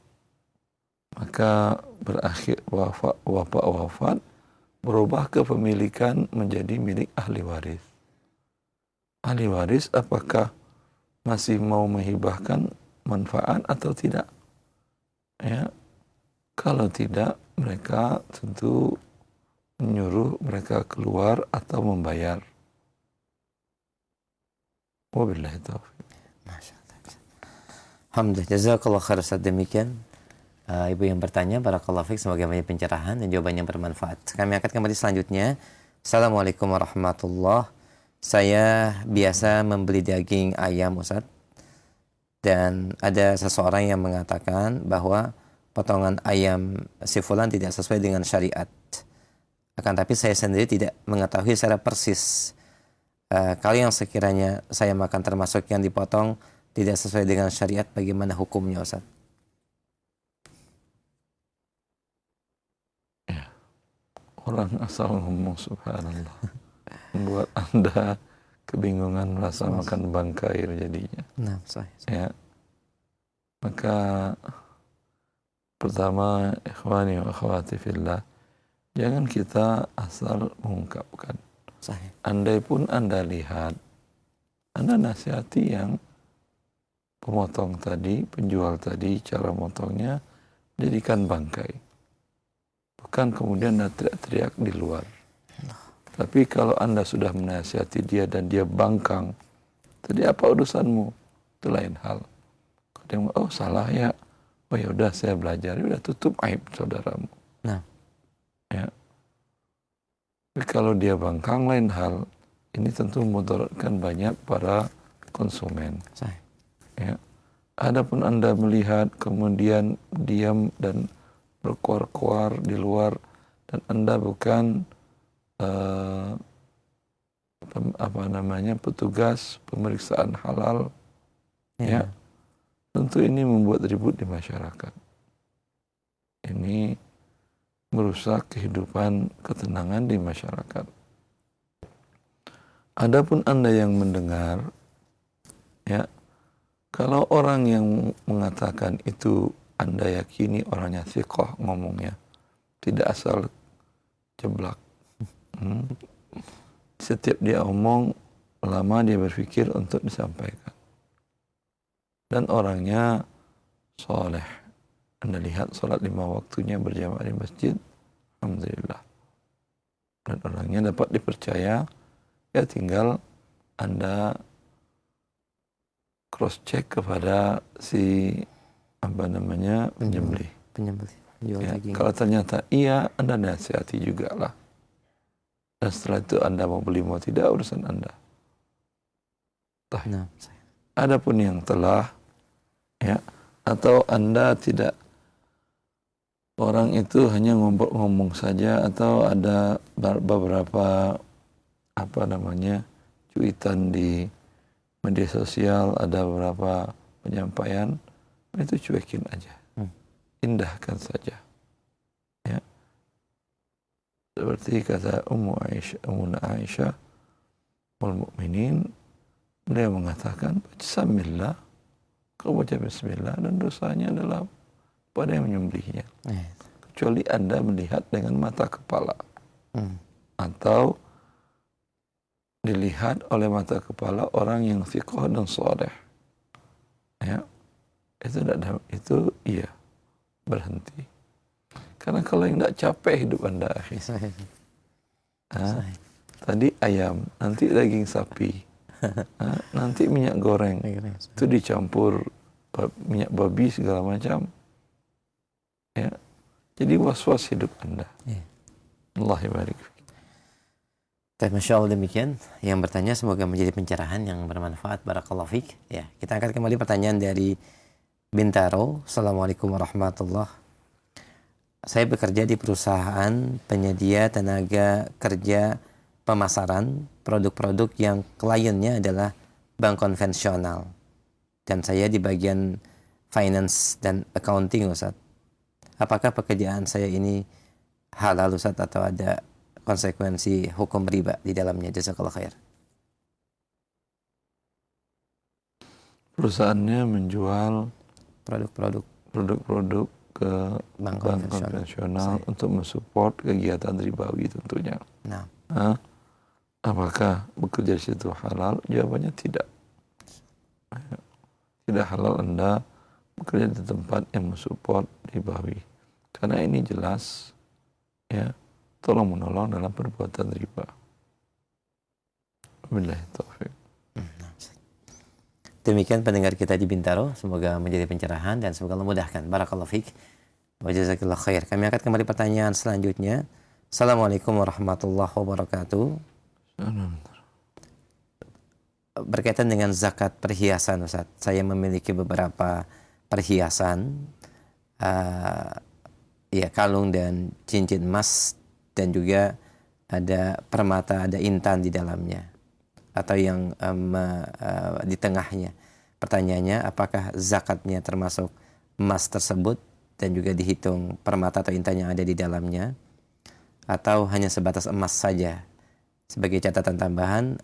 Maka berakhir wafat, berubah kepemilikan menjadi milik ahli waris. Ahli waris apakah masih mau menghibahkan manfaat atau tidak? Ya, kalau tidak, mereka tentu menyuruh mereka keluar atau membayar. Wabillahi taufiq. Alhamdulillah, jazakallah khair, Ustaz. Demikian ibu yang bertanya, barakallahu fiik, semoga banyak pencerahan dan jawabannya bermanfaat. Kami akan kembali selanjutnya. Assalamualaikum warahmatullahi. Saya biasa membeli daging ayam, Ustaz. Dan ada seseorang yang mengatakan bahwa potongan ayam si fulan tidak sesuai dengan syariat. Akan tapi saya sendiri tidak mengetahui secara persis. Kalau yang sekiranya saya makan termasuk yang dipotong tidak sesuai dengan syariat, bagaimana hukumnya, Ustaz? Ya. Orang asal ngomong subhanallah. Membuat Anda kebingungan, merasa makan bangkai jadinya. Nah, saya. Ya. Maka pertama, ikhwani wa akhwati fillah, jangan kita asal mengungkapkan. Sahih. Andai pun Anda lihat, Anda nasihati yang pemotong tadi, penjual tadi, cara motongnya jadikan bangkai. Bukan kemudian Anda teriak-teriak di luar. Tapi kalau Anda sudah menasihati dia dan dia bangkang, tadi apa urusanmu? Itu lain hal. Dia ngomong, oh salah ya. Oh ya udah, saya belajar. Ya udah, tutup aib saudaramu. Nah. Ya. Tapi kalau dia bangkang lain hal, ini tentu memudaratkan banyak para konsumen. Sahih. Ya. Adapun Anda melihat kemudian diam dan berkuar-kuar di luar dan Anda bukan petugas pemeriksaan halal, ya, tentu ini membuat ribut di masyarakat. Ini merusak kehidupan ketenangan di masyarakat. Adapun Anda yang mendengar, ya, kalau orang yang mengatakan itu Anda yakini orangnya thiqah ngomongnya, tidak asal jeblak. Setiap dia omong, lama dia berpikir untuk disampaikan. Dan orangnya soleh. Anda lihat sholat 5 waktunya berjamaah di masjid, alhamdulillah. Dan orangnya dapat dipercaya, ya tinggal Anda cross check kepada si penyembelih. Ya, kalau ternyata iya, Anda nasihati juga lah. Dan setelah itu Anda mau beli mau tidak, urusan Anda. Nah, adapun yang telah, ya, atau Anda tidak, orang itu hanya ngomong saja, atau ada beberapa cuitan di media sosial, ada beberapa penyampaian, itu cuekin aja, indahkan saja. Ya. Seperti kata Ummuna Aisyah wal Mukminin, beliau mengatakan, "Samillah kau baca bismillah dan dosanya adalah pada yang menyembelihnya. Kecuali Anda melihat dengan mata kepala. Atau dilihat oleh mata kepala orang yang thiqah dan saleh. Ya. Itu iya berhenti. Karena kalau yang tidak capek hidup Anda, tadi ayam, nanti daging sapi, nanti minyak goreng, itu dicampur minyak babi segala macam. Ya. Jadi was-was hidup Anda. Allah barik. Masya Allah, demikian yang bertanya, semoga menjadi pencerahan yang bermanfaat. Barakallahu fiik. Ya, kita angkat kembali pertanyaan dari Bintaro. Assalamualaikum warahmatullahi. Saya bekerja di perusahaan penyedia tenaga kerja pemasaran produk-produk yang kliennya adalah bank konvensional. Dan saya di bagian finance dan accounting, Ustaz. Apakah pekerjaan saya ini halal, Ustaz, atau ada konsekuensi hukum riba di dalamnya? Jazakallah khair. Perusahaannya menjual produk-produk ke bank konvensional untuk mensupport kegiatan ribawi tentunya. Apakah bekerja di situ halal? Jawabannya tidak. Tidak halal Anda bekerja di tempat yang mensupport ribawi. Karena ini jelas ya, tolong menolong dalam perbuatan riba. Wabillahi taufik. Demikian pendengar kita di Bintaro, semoga menjadi pencerahan dan semoga Allah mudahkan. Barakallahu fiik wa jazakallahu khair. Kami angkat kembali pertanyaan selanjutnya. Assalamualaikum warahmatullahi wabarakatuh. Berkaitan dengan zakat perhiasan, Ustaz. Saya memiliki beberapa perhiasan, kalung dan cincin emas, dan juga ada permata, ada intan di dalamnya, atau yang di tengahnya. Pertanyaannya, apakah zakatnya termasuk emas tersebut dan juga dihitung permata atau intan yang ada di dalamnya, atau hanya sebatas emas saja? Sebagai catatan tambahan,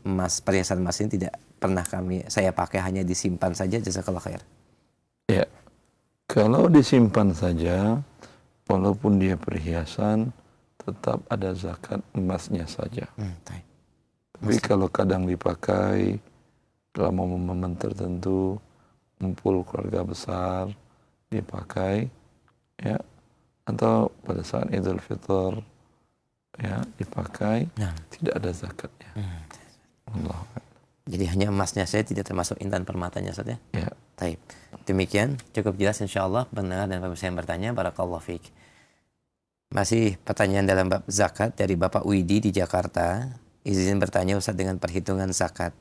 perhiasan emas ini tidak pernah saya pakai, hanya disimpan saja. Jazakallah khair. Ya, kalau disimpan saja, walaupun dia perhiasan, tetap ada zakat emasnya saja. Tapi kalau kadang dipakai dalam momen-momen tertentu, kumpul keluarga besar, dipakai, ya, atau pada saat Idul Fitr, ya, dipakai, tidak ada zakatnya. Allah. Jadi hanya emasnya saya, tidak termasuk intan permatanya, Ustaz, ya? Ya. Baik. Demikian cukup jelas insyaallah pendengar dan pemirsa yang bertanya. Barakallahu fiik. Masih pertanyaan dalam bab zakat dari Bapak Widi di Jakarta. Izin bertanya, Ustaz, dengan perhitungan zakat.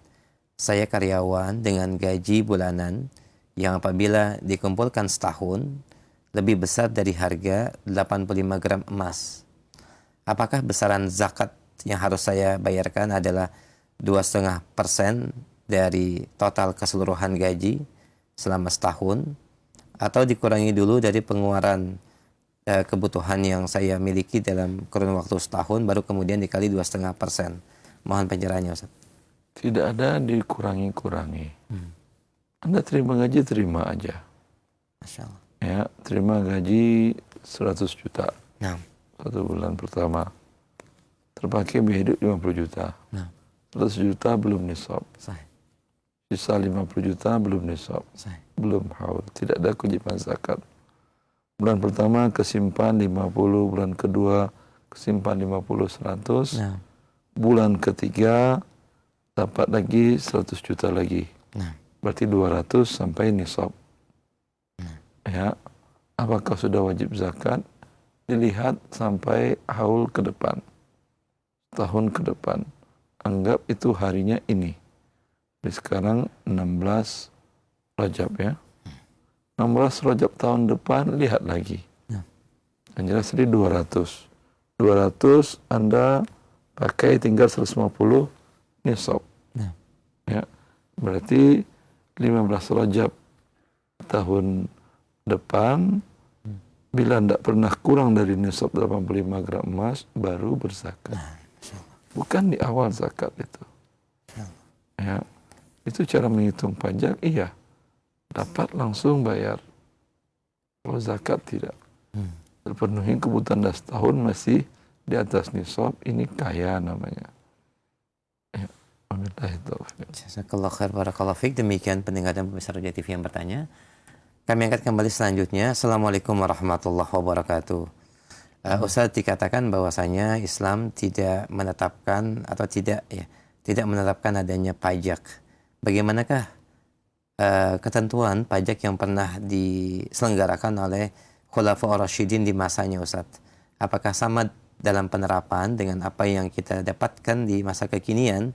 Saya karyawan dengan gaji bulanan yang apabila dikumpulkan setahun lebih besar dari harga 85 gram emas. Apakah besaran zakat yang harus saya bayarkan adalah 2,5% dari total keseluruhan gaji selama setahun, atau dikurangi dulu dari pengeluaran kebutuhan yang saya miliki dalam kurun waktu setahun, baru kemudian dikali 2,5%? Mohon pencerahannya, Ustaz. Tidak ada dikurangi-kurangi. Anda terima gaji, terima aja. Masya Allah. Ya, terima gaji 100 juta. Satu bulan pertama. Terpakai biaya hidup 50 juta. 100 juta belum nisab. Sisa 50 juta belum nisab. Belum haul. Tidak ada kewajiban zakat. Bulan pertama kesimpan 50, bulan kedua kesimpan 50, 100. Bulan ketiga dapat lagi 100 juta lagi. Berarti 200 sampai nisab. Ya, apakah sudah wajib zakat? Dilihat sampai haul ke depan. Tahun ke depan. Anggap itu harinya ini. Jadi sekarang 16 Rajab, ya. 16 Rajab tahun depan, lihat lagi. Yang jelas tadi 200. 200 Anda pakai tinggal 150 nisab. Ya. Berarti 15 Rajab tahun depan, bila tidak pernah kurang dari nisab 85 gram emas, baru berzakat. Bukan di awal zakat itu. Ya. Itu cara menghitung pajak, iya. dapat langsung bayar. Kalau zakat tidak. Terpenuhi kebutuhan das tahun masih di atas nisab, ini kaya namanya. Ya, wabillahi taufiq. Jazakallah khair barakallahu fiik. Demikian pendengar dan pemirsa Roja TV yang bertanya. Kami angkat kembali selanjutnya. Assalamualaikum warahmatullahi wabarakatuh. Ustaz, dikatakan bahwasanya Islam tidak menetapkan atau tidak menetapkan adanya pajak. Bagaimanakah ketentuan pajak yang pernah diselenggarakan oleh Khulafaur Rasyidin di masanya, Ustaz? Apakah sama dalam penerapan dengan apa yang kita dapatkan di masa kekinian?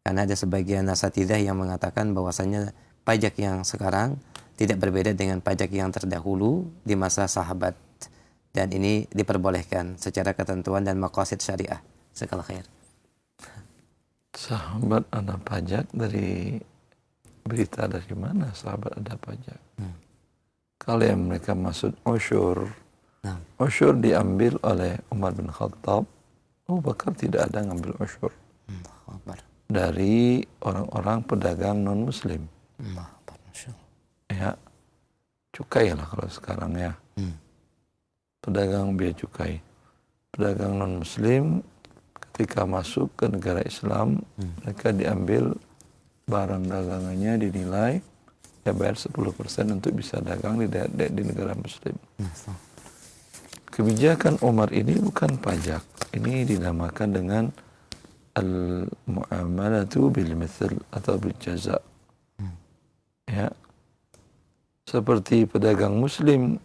Karena ada sebagian asatidzah yang mengatakan bahwasanya pajak yang sekarang tidak berbeda dengan pajak yang terdahulu di masa sahabat, dan ini diperbolehkan secara ketentuan dan maqasid syariah. Jazakallahu khair. Sahabat ada pajak, dari berita dari mana sahabat ada pajak? Kalau yang mereka maksud usyur, usyur diambil oleh Umar bin Khattab. Abu Bakar tidak ada ngambil usyur dari orang-orang pedagang non muslim. Ya, cukai lah kalau sekarang ya. Pedagang bea cukai, pedagang non muslim ketika masuk ke negara Islam, mereka diambil barang dagangannya, dinilai, ya bayar 10% untuk bisa dagang di negara muslim. Kebijakan Umar ini bukan pajak, ini dinamakan dengan al-mu'amalatu bil mithal atau bil jaza. Ya, seperti pedagang muslim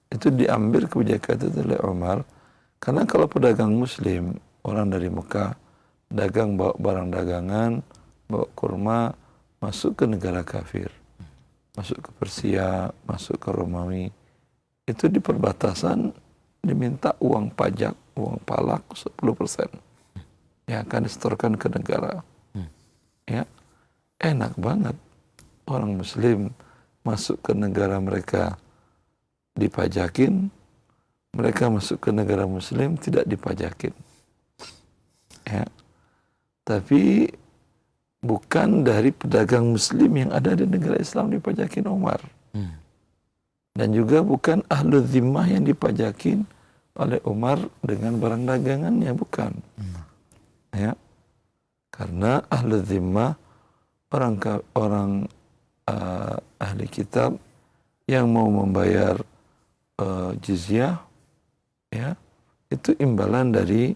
itu diambil kebijakan itu oleh Umar, karena kalau pedagang muslim, orang dari Mekah dagang bawa barang dagangan, bawa kurma, masuk ke negara kafir, masuk ke Persia, masuk ke Romawi, itu di perbatasan diminta uang pajak, uang palak 10%. Ya, akan disetorkan ke negara. Ya, enak banget orang muslim masuk ke negara mereka dipajakin, mereka masuk ke negara muslim tidak dipajakin. Ya, tapi bukan dari pedagang muslim yang ada di negara Islam dipajakin Umar. Dan juga bukan ahlu zimmah yang dipajakin oleh Umar dengan barang dagangannya, bukan. Ya, karena ahlu zimmah orang ahli kitab yang mau membayar jizyah, ya, itu imbalan dari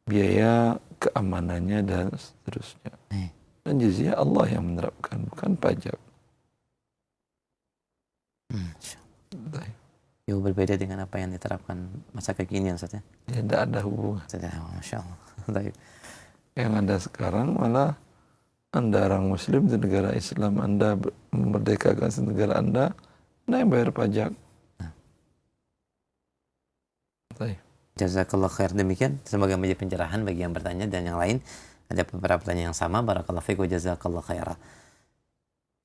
biaya keamanannya dan seterusnya. Dan jizyah Allah yang menerapkan, bukan pajak. Jauh berbeda dengan apa yang diterapkan masa kekinian, Ustaz ya? Ya, tidak ada hubungan. Masya Allah. Yang ada sekarang malah Anda orang muslim di negara Islam, Anda memerdekakan negara Anda yang bayar pajak. Jazakallah khair. Demikian, semoga menjadi pencerahan bagi yang bertanya dan yang lain. Ada beberapa pertanyaan yang sama. Barakallahu fiik wa jazakallah khairah.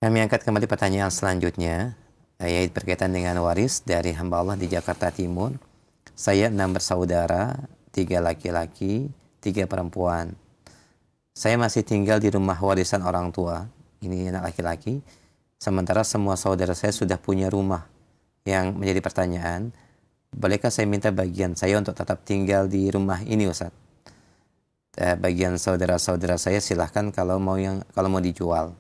Kami angkat kembali pertanyaan selanjutnya, yaitu berkaitan dengan waris dari hamba Allah di Jakarta Timur. Saya 6 bersaudara, 3 laki-laki, 3 perempuan. Saya masih tinggal di rumah warisan orang tua. Ini anak laki-laki. Sementara semua saudara saya sudah punya rumah. Yang menjadi pertanyaan, bolehkah saya minta bagian saya untuk tetap tinggal di rumah ini, Ustaz? Bagian saudara-saudara saya silahkan kalau mau dijual.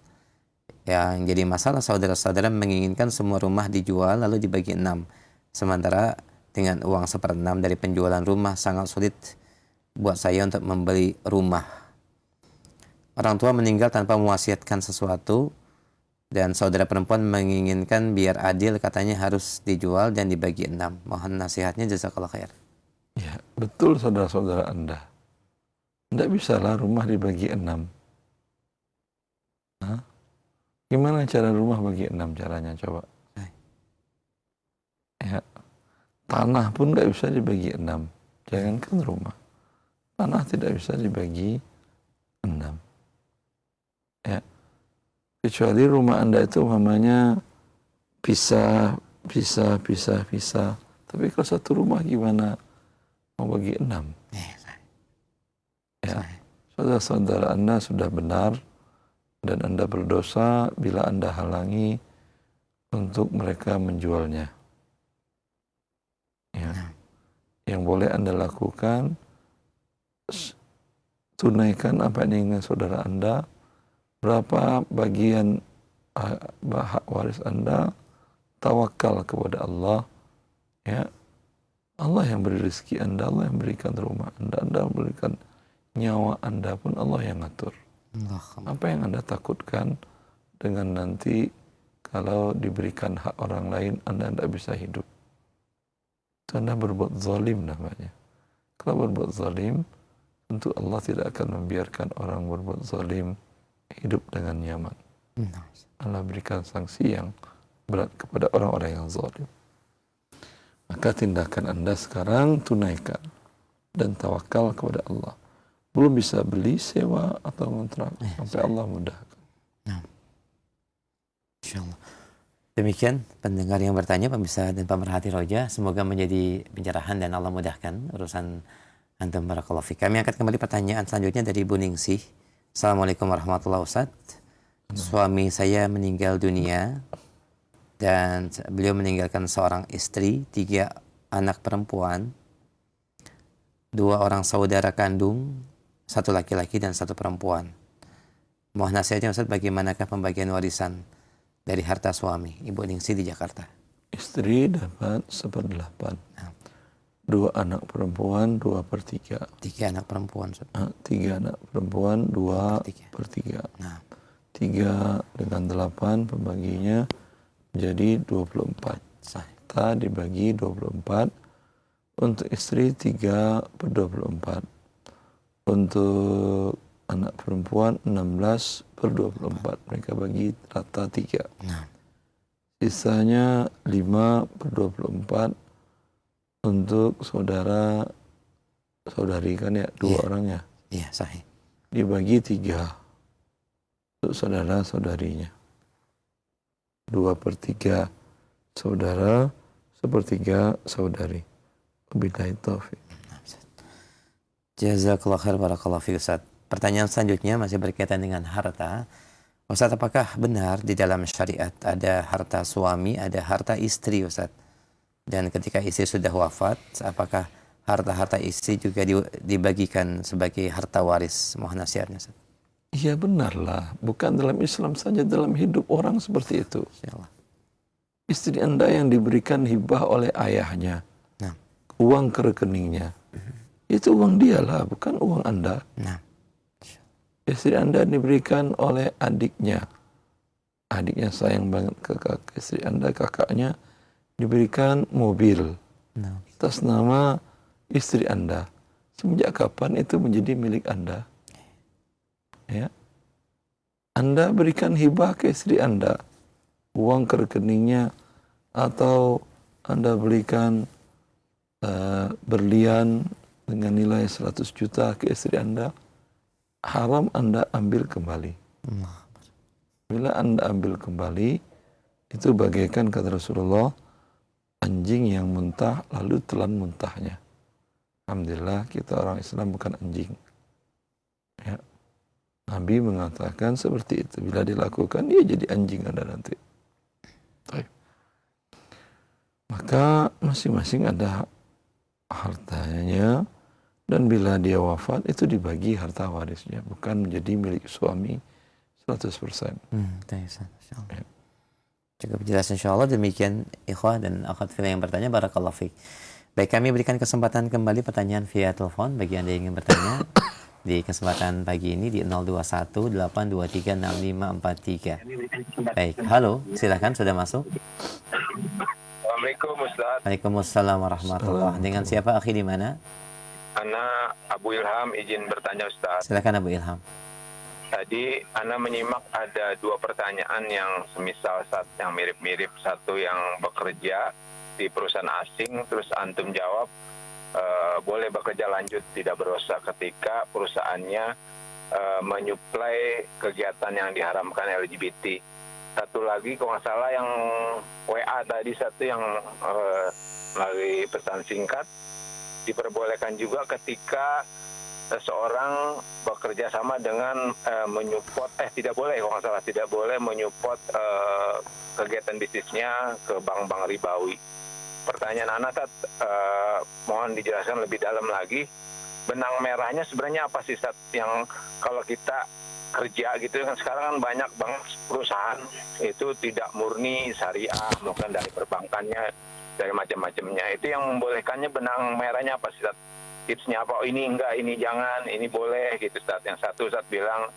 Yang jadi masalah, saudara-saudara menginginkan semua rumah dijual lalu dibagi 6. Sementara dengan uang 1/6 dari penjualan rumah sangat sulit buat saya untuk membeli rumah. Orang tua meninggal tanpa mewasiatkan sesuatu, dan saudara perempuan menginginkan biar adil, katanya harus dijual dan dibagi 6. Mohon nasihatnya, jazakallah khair. Ya, betul saudara-saudara Anda. Tidak bisa lah rumah dibagi 6. Hah? Gimana cara rumah bagi 6 caranya, coba? Ya, tanah pun nggak bisa dibagi 6. Jangankan rumah. Tanah tidak bisa dibagi 6. Ya. Kecuali rumah Anda itu namanya pisah. Tapi kalau satu rumah gimana mau bagi 6? Ya, saudara-saudara Anda sudah benar dan Anda berdosa bila Anda halangi untuk mereka menjualnya. Ya. Yang boleh Anda lakukan, tunaikan apa yang diinginkan saudara Anda, berapa bagian hak waris Anda, tawakal kepada Allah. Ya, Allah yang beri rezeki Anda, Allah yang berikan rumah Anda, Anda berikan nyawa Anda pun Allah yang ngatur. Apa yang Anda takutkan dengan nanti kalau diberikan hak orang lain Anda tidak bisa hidup? Itu Anda berbuat zalim namanya. Kalau berbuat zalim, tentu Allah tidak akan membiarkan orang berbuat zalim hidup dengan nyaman. Allah berikan sanksi yang berat kepada orang-orang yang zalim. Maka tindakan Anda sekarang tunaikan dan tawakal kepada Allah. Belum bisa beli, sewa atau kontrak sampai Allah mudahkan. Insyaallah. Demikian pendengar yang bertanya, pemirsa dan pemerhati Roja, semoga menjadi pencerahan dan Allah mudahkan urusan antum. Barakallahu fiik. Kami angkat kembali pertanyaan selanjutnya dari Bu Ningsih. Assalamualaikum warahmatullahi wabarakatuh. Suami saya meninggal dunia dan beliau meninggalkan seorang istri, 3 anak perempuan, 2 orang saudara kandung, 1 laki-laki dan 1 perempuan. Mohon nasihatnya Ustaz, bagaimanakah pembagian warisan dari harta suami? Ibu Ningsih di Jakarta. Istri dapat 1/8. 2 anak perempuan 2/3. 3 anak perempuan. 3 anak perempuan 2/3. 3 dengan 8 pembaginya jadi 24. Kita dibagi 24. Untuk istri 3/24. Untuk anak perempuan 16/24. Mereka bagi rata 3. Sisanya 5/24 untuk saudari kan ya, 2 orang ya. Iya, sahih. Dibagi 3 untuk saudara-saudarinya. 2/3 saudara, 1/3 saudari. Wabillahi taufik. Jazakallah khair, barakallahu fiik Ustaz. Pertanyaan selanjutnya masih berkaitan dengan harta. Ustaz, apakah benar di dalam syariat ada harta suami, ada harta istri Ustaz? Dan ketika istri sudah wafat, apakah harta-harta istri juga dibagikan sebagai harta waris? Mohon nasihatnya Ustaz. Iya benarlah, bukan dalam Islam saja, dalam hidup orang seperti itu. Istri Anda yang diberikan hibah oleh ayahnya, uang ke rekeningnya, itu uang dialah, bukan uang Anda. Istri Anda diberikan oleh adiknya sayang banget ke istri Anda, kakaknya diberikan mobil atas nama istri Anda. Semenjak kapan itu menjadi milik Anda? Ya, Anda berikan hibah ke istri Anda, uang ke rekeningnya, atau Anda berikan berlian dengan nilai 100 juta ke istri Anda, haram Anda ambil kembali. Bila Anda ambil kembali, itu bagaikan kata Rasulullah, anjing yang muntah lalu telan muntahnya. Alhamdulillah kita orang Islam bukan anjing. Ya. Nabi mengatakan seperti itu. Bila dilakukan, dia jadi anjing Anda nanti. Baik. Maka masing-masing ada hartanya, dan bila dia wafat itu dibagi harta warisnya, bukan menjadi milik suami 100%. Ya. Cukup jelas insyaallah. Demikian ikhwah dan akhwat fillah yang bertanya, barakallahu fiik. Baik, kami berikan kesempatan kembali pertanyaan via telepon bagi Anda yang ingin bertanya di kesempatan pagi ini di 0218236543. Baik, halo, silakan, sudah masuk. Assalamualaikum Ustaz. Waalaikumsalam warahmatullahi. Dengan siapa, akhi, di mana? Ana Abu Ilham, izin bertanya Ustaz. Silakan Abu Ilham. Tadi Ana menyimak ada 2 pertanyaan yang semisal yang mirip-mirip. Satu yang bekerja di perusahaan asing, terus antum jawab boleh bekerja lanjut, tidak berdosa ketika perusahaannya menyuplai kegiatan yang diharamkan LGBT. Satu lagi kalau nggak salah yang WA tadi, satu yang melalui pesan singkat, diperbolehkan juga ketika seseorang bekerja sama dengan menyupport, tidak boleh kalau nggak salah, tidak boleh menyupport kegiatan bisnisnya ke bank-bank ribawi. Pertanyaan Ana, Tat, mohon dijelaskan lebih dalam lagi, benang merahnya sebenarnya apa sih, Tat, yang kalau kita kerja gitu kan, sekarang kan banyak bank perusahaan itu tidak murni syariah, mungkin dari perbankannya, dari macam-macamnya, itu yang membolehkannya benang merahnya apa sih, Tat? Tipsnya apa? Oh, ini enggak, ini jangan, ini boleh gitu, Ustaz. Yang satu Ustaz bilang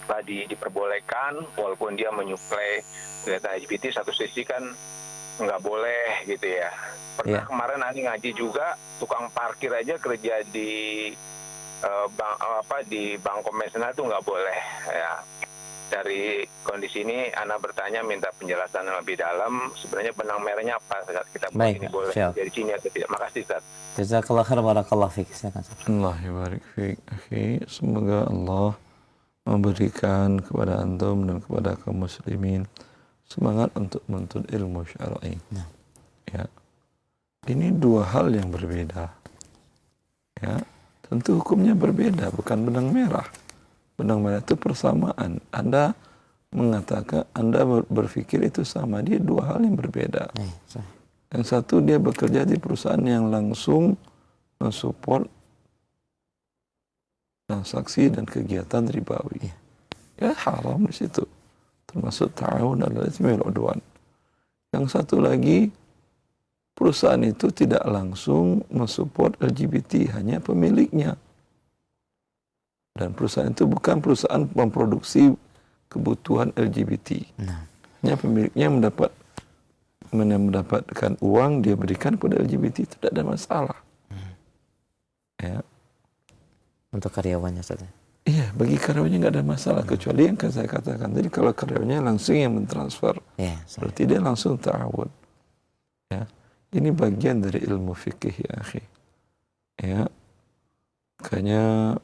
tadi diperbolehkan walaupun dia menyuplai kegiatan LGBT, satu sisi kan nggak boleh gitu ya. Pernah kemarin Ani ngaji juga, tukang parkir aja kerja di di bank konvensional itu nggak boleh ya. Dari kondisi ini Ana bertanya, minta penjelasan yang lebih dalam, sebenarnya benang merahnya apa saat kita buat ini boleh dari sini atau tidak. Makasih, Ustaz. Jazakallah khair, barakallah fiik. Allah barik fiik, akhi. Semoga Allah memberikan kepada antum dan kepada kaum muslimin semangat untuk menuntut ilmu syar'i. Ya. Ini dua hal yang berbeda. Ya, tentu hukumnya berbeda, bukan benang merah. Benang merah itu persamaan. Anda mengatakan, Anda berpikir itu sama. Dia dua hal yang berbeda. Yang satu, dia bekerja di perusahaan yang langsung mensupport transaksi dan kegiatan ribawi. Ya haram di situ. Termasuk ta'awun 'alal itsmi wal 'udwan. Yang satu lagi, perusahaan itu tidak langsung mensupport LGBT, hanya pemiliknya. Dan perusahaan itu bukan perusahaan memproduksi kebutuhan LGBT. Hanya pemiliknya mendapatkan uang, dia berikan kepada LGBT, itu tidak ada masalah. Ya. Untuk karyawannya saja. Iya, bagi karyawannya nggak ada masalah, kecuali yang saya katakan tadi, kalau karyawannya langsung yang mentransfer, berarti dia langsung ta'awun. Ya. Ini bagian dari ilmu fikih ya akhi. Ya. Makanya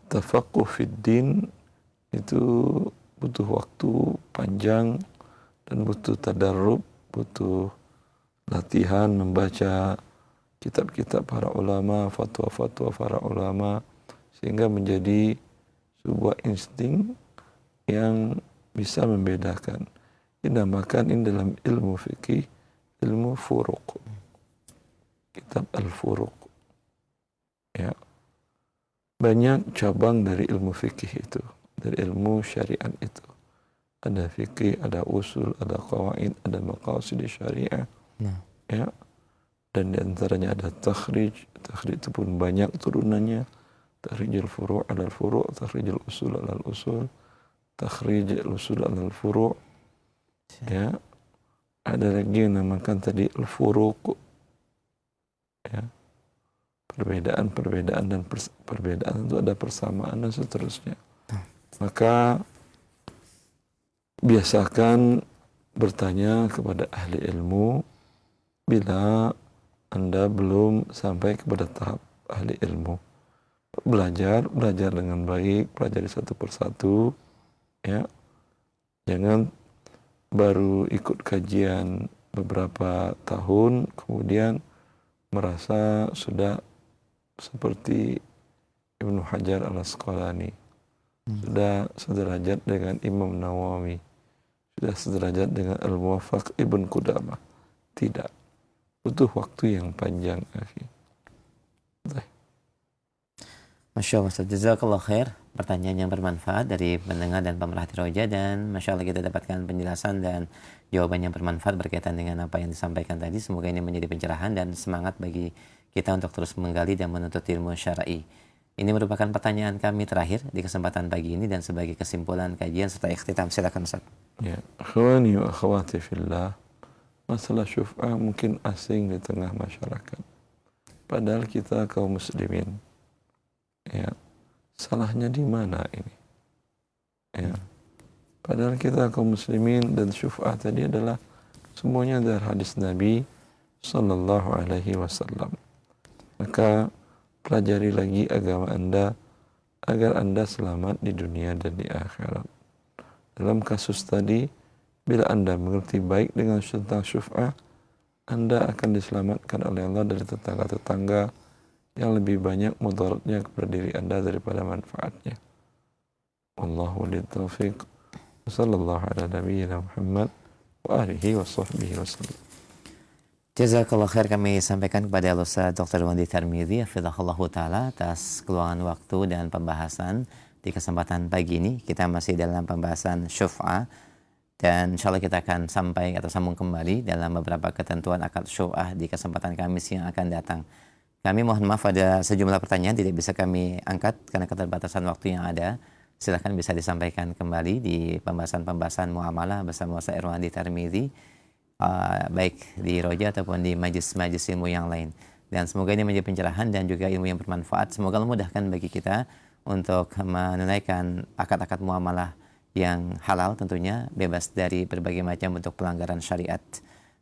tafaqquh fid din itu butuh waktu panjang dan butuh tadarrub, butuh latihan membaca kitab-kitab para ulama, fatwa-fatwa para ulama, sehingga menjadi sebuah insting yang bisa membedakan. Dinamakan ini dalam ilmu fikih ilmu furuq. Kitab al-furuq. Ya. Banyak cabang dari ilmu fikih itu, dari ilmu syariat itu. Ada fikih, ada usul, ada qawaid, ada maqasid syariah. Ya. Dan di antaranya ada takhrij. Takhrij itu pun banyak turunannya. Takhrijul furu' alal furu', takhrijul usul alal usul, takhrij usul alal furu'. Ya. Ada lagi yang namakan tadi al-furuq. Ya. Perbedaan dan perbedaan itu ada persamaan dan seterusnya. Maka biasakan bertanya kepada ahli ilmu bila Anda belum sampai kepada tahap ahli ilmu. Belajar dengan baik, pelajari satu persatu, ya. Jangan baru ikut kajian beberapa tahun kemudian merasa sudah seperti Ibnu Hajar al-Asqalani, sudah sederajat dengan Imam Nawawi, sudah sederajat dengan Al-Muwaffaq Ibn Qudamah. Tidak. Butuh waktu yang panjang, akhi. Masya Allah, jazakallah khair. Pertanyaan yang bermanfaat dari pendengar dan pemerhati Roja, dan Masya Allah kita dapatkan penjelasan dan jawaban yang bermanfaat berkaitan dengan apa yang disampaikan tadi. Semoga ini menjadi pencerahan dan semangat bagi kita untuk terus menggali dan menuntut ilmu syar'i. Ini merupakan pertanyaan kami terakhir di kesempatan pagi ini, dan sebagai kesimpulan kajian serta ikhtitam, silakan Ustaz. Ya, akhwani wa akhwati fillah, masalah syuf'ah mungkin asing di tengah masyarakat. Padahal kita kaum muslimin, ya, salahnya di mana ini? Ya. Padahal kita kaum muslimin, dan syuf'ah tadi adalah semuanya dari hadis Nabi sallallahu alaihi wasallam. Maka pelajari lagi agama Anda agar Anda selamat di dunia dan di akhirat. Dalam kasus tadi, bila Anda mengerti baik dengan tentang syuf'ah, Anda akan diselamatkan oleh Allah dari tetangga-tetangga yang lebih banyak mudaratnya kepada diri Anda daripada manfaatnya. Wallahu waliyut taufiq. Wassallallahu ala nabiyyina Muhammad wa alihi wa sahbihi wasallam. Jazakallah khair kami sampaikan kepada Ustaz Dr. Wandi Tarmizi hafizahullah taala atas keluangan waktu dan pembahasan di kesempatan pagi ini. Kita masih dalam pembahasan syuf'ah dan insyaallah kita akan sampai atau sambung kembali dalam beberapa ketentuan akad syuf'ah di kesempatan Kamis yang akan datang. Kami mohon maaf ada sejumlah pertanyaan tidak bisa kami angkat karena keterbatasan waktu yang ada. Silakan bisa disampaikan kembali di pembahasan-pembahasan muamalah bersama Ustaz Wandi Tarmizi. Baik di Roja ataupun di majlis-majlis ilmu yang lain. Dan semoga ini menjadi pencerahan dan juga ilmu yang bermanfaat. Semoga memudahkan bagi kita untuk menunaikan akad-akad muamalah yang halal tentunya, bebas dari berbagai macam bentuk pelanggaran syariat.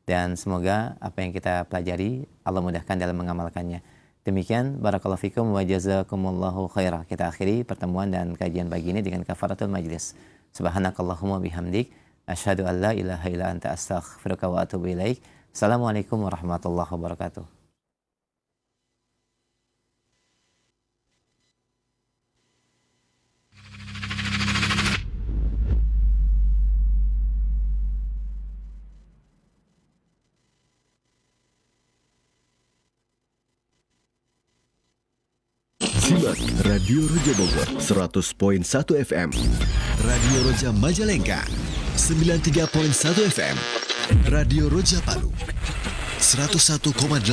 Dan semoga apa yang kita pelajari Allah mudahkan dalam mengamalkannya. Demikian, barakallahu fikum wa jazakumullahu khairah. Kita akhiri pertemuan dan kajian pagi ini dengan kafaratul majlis. Subhanakallahumma bihamdik. Asyhadu an la ilaha illa anta astaghfiruka wa atubu ilaik. Assalamualaikum warahmatullahi wabarakatuh. Simak Radio Roja Bogor 100.1 FM, Radio Roja Majalengka 93.1 FM, Radio Roja Palu 101,8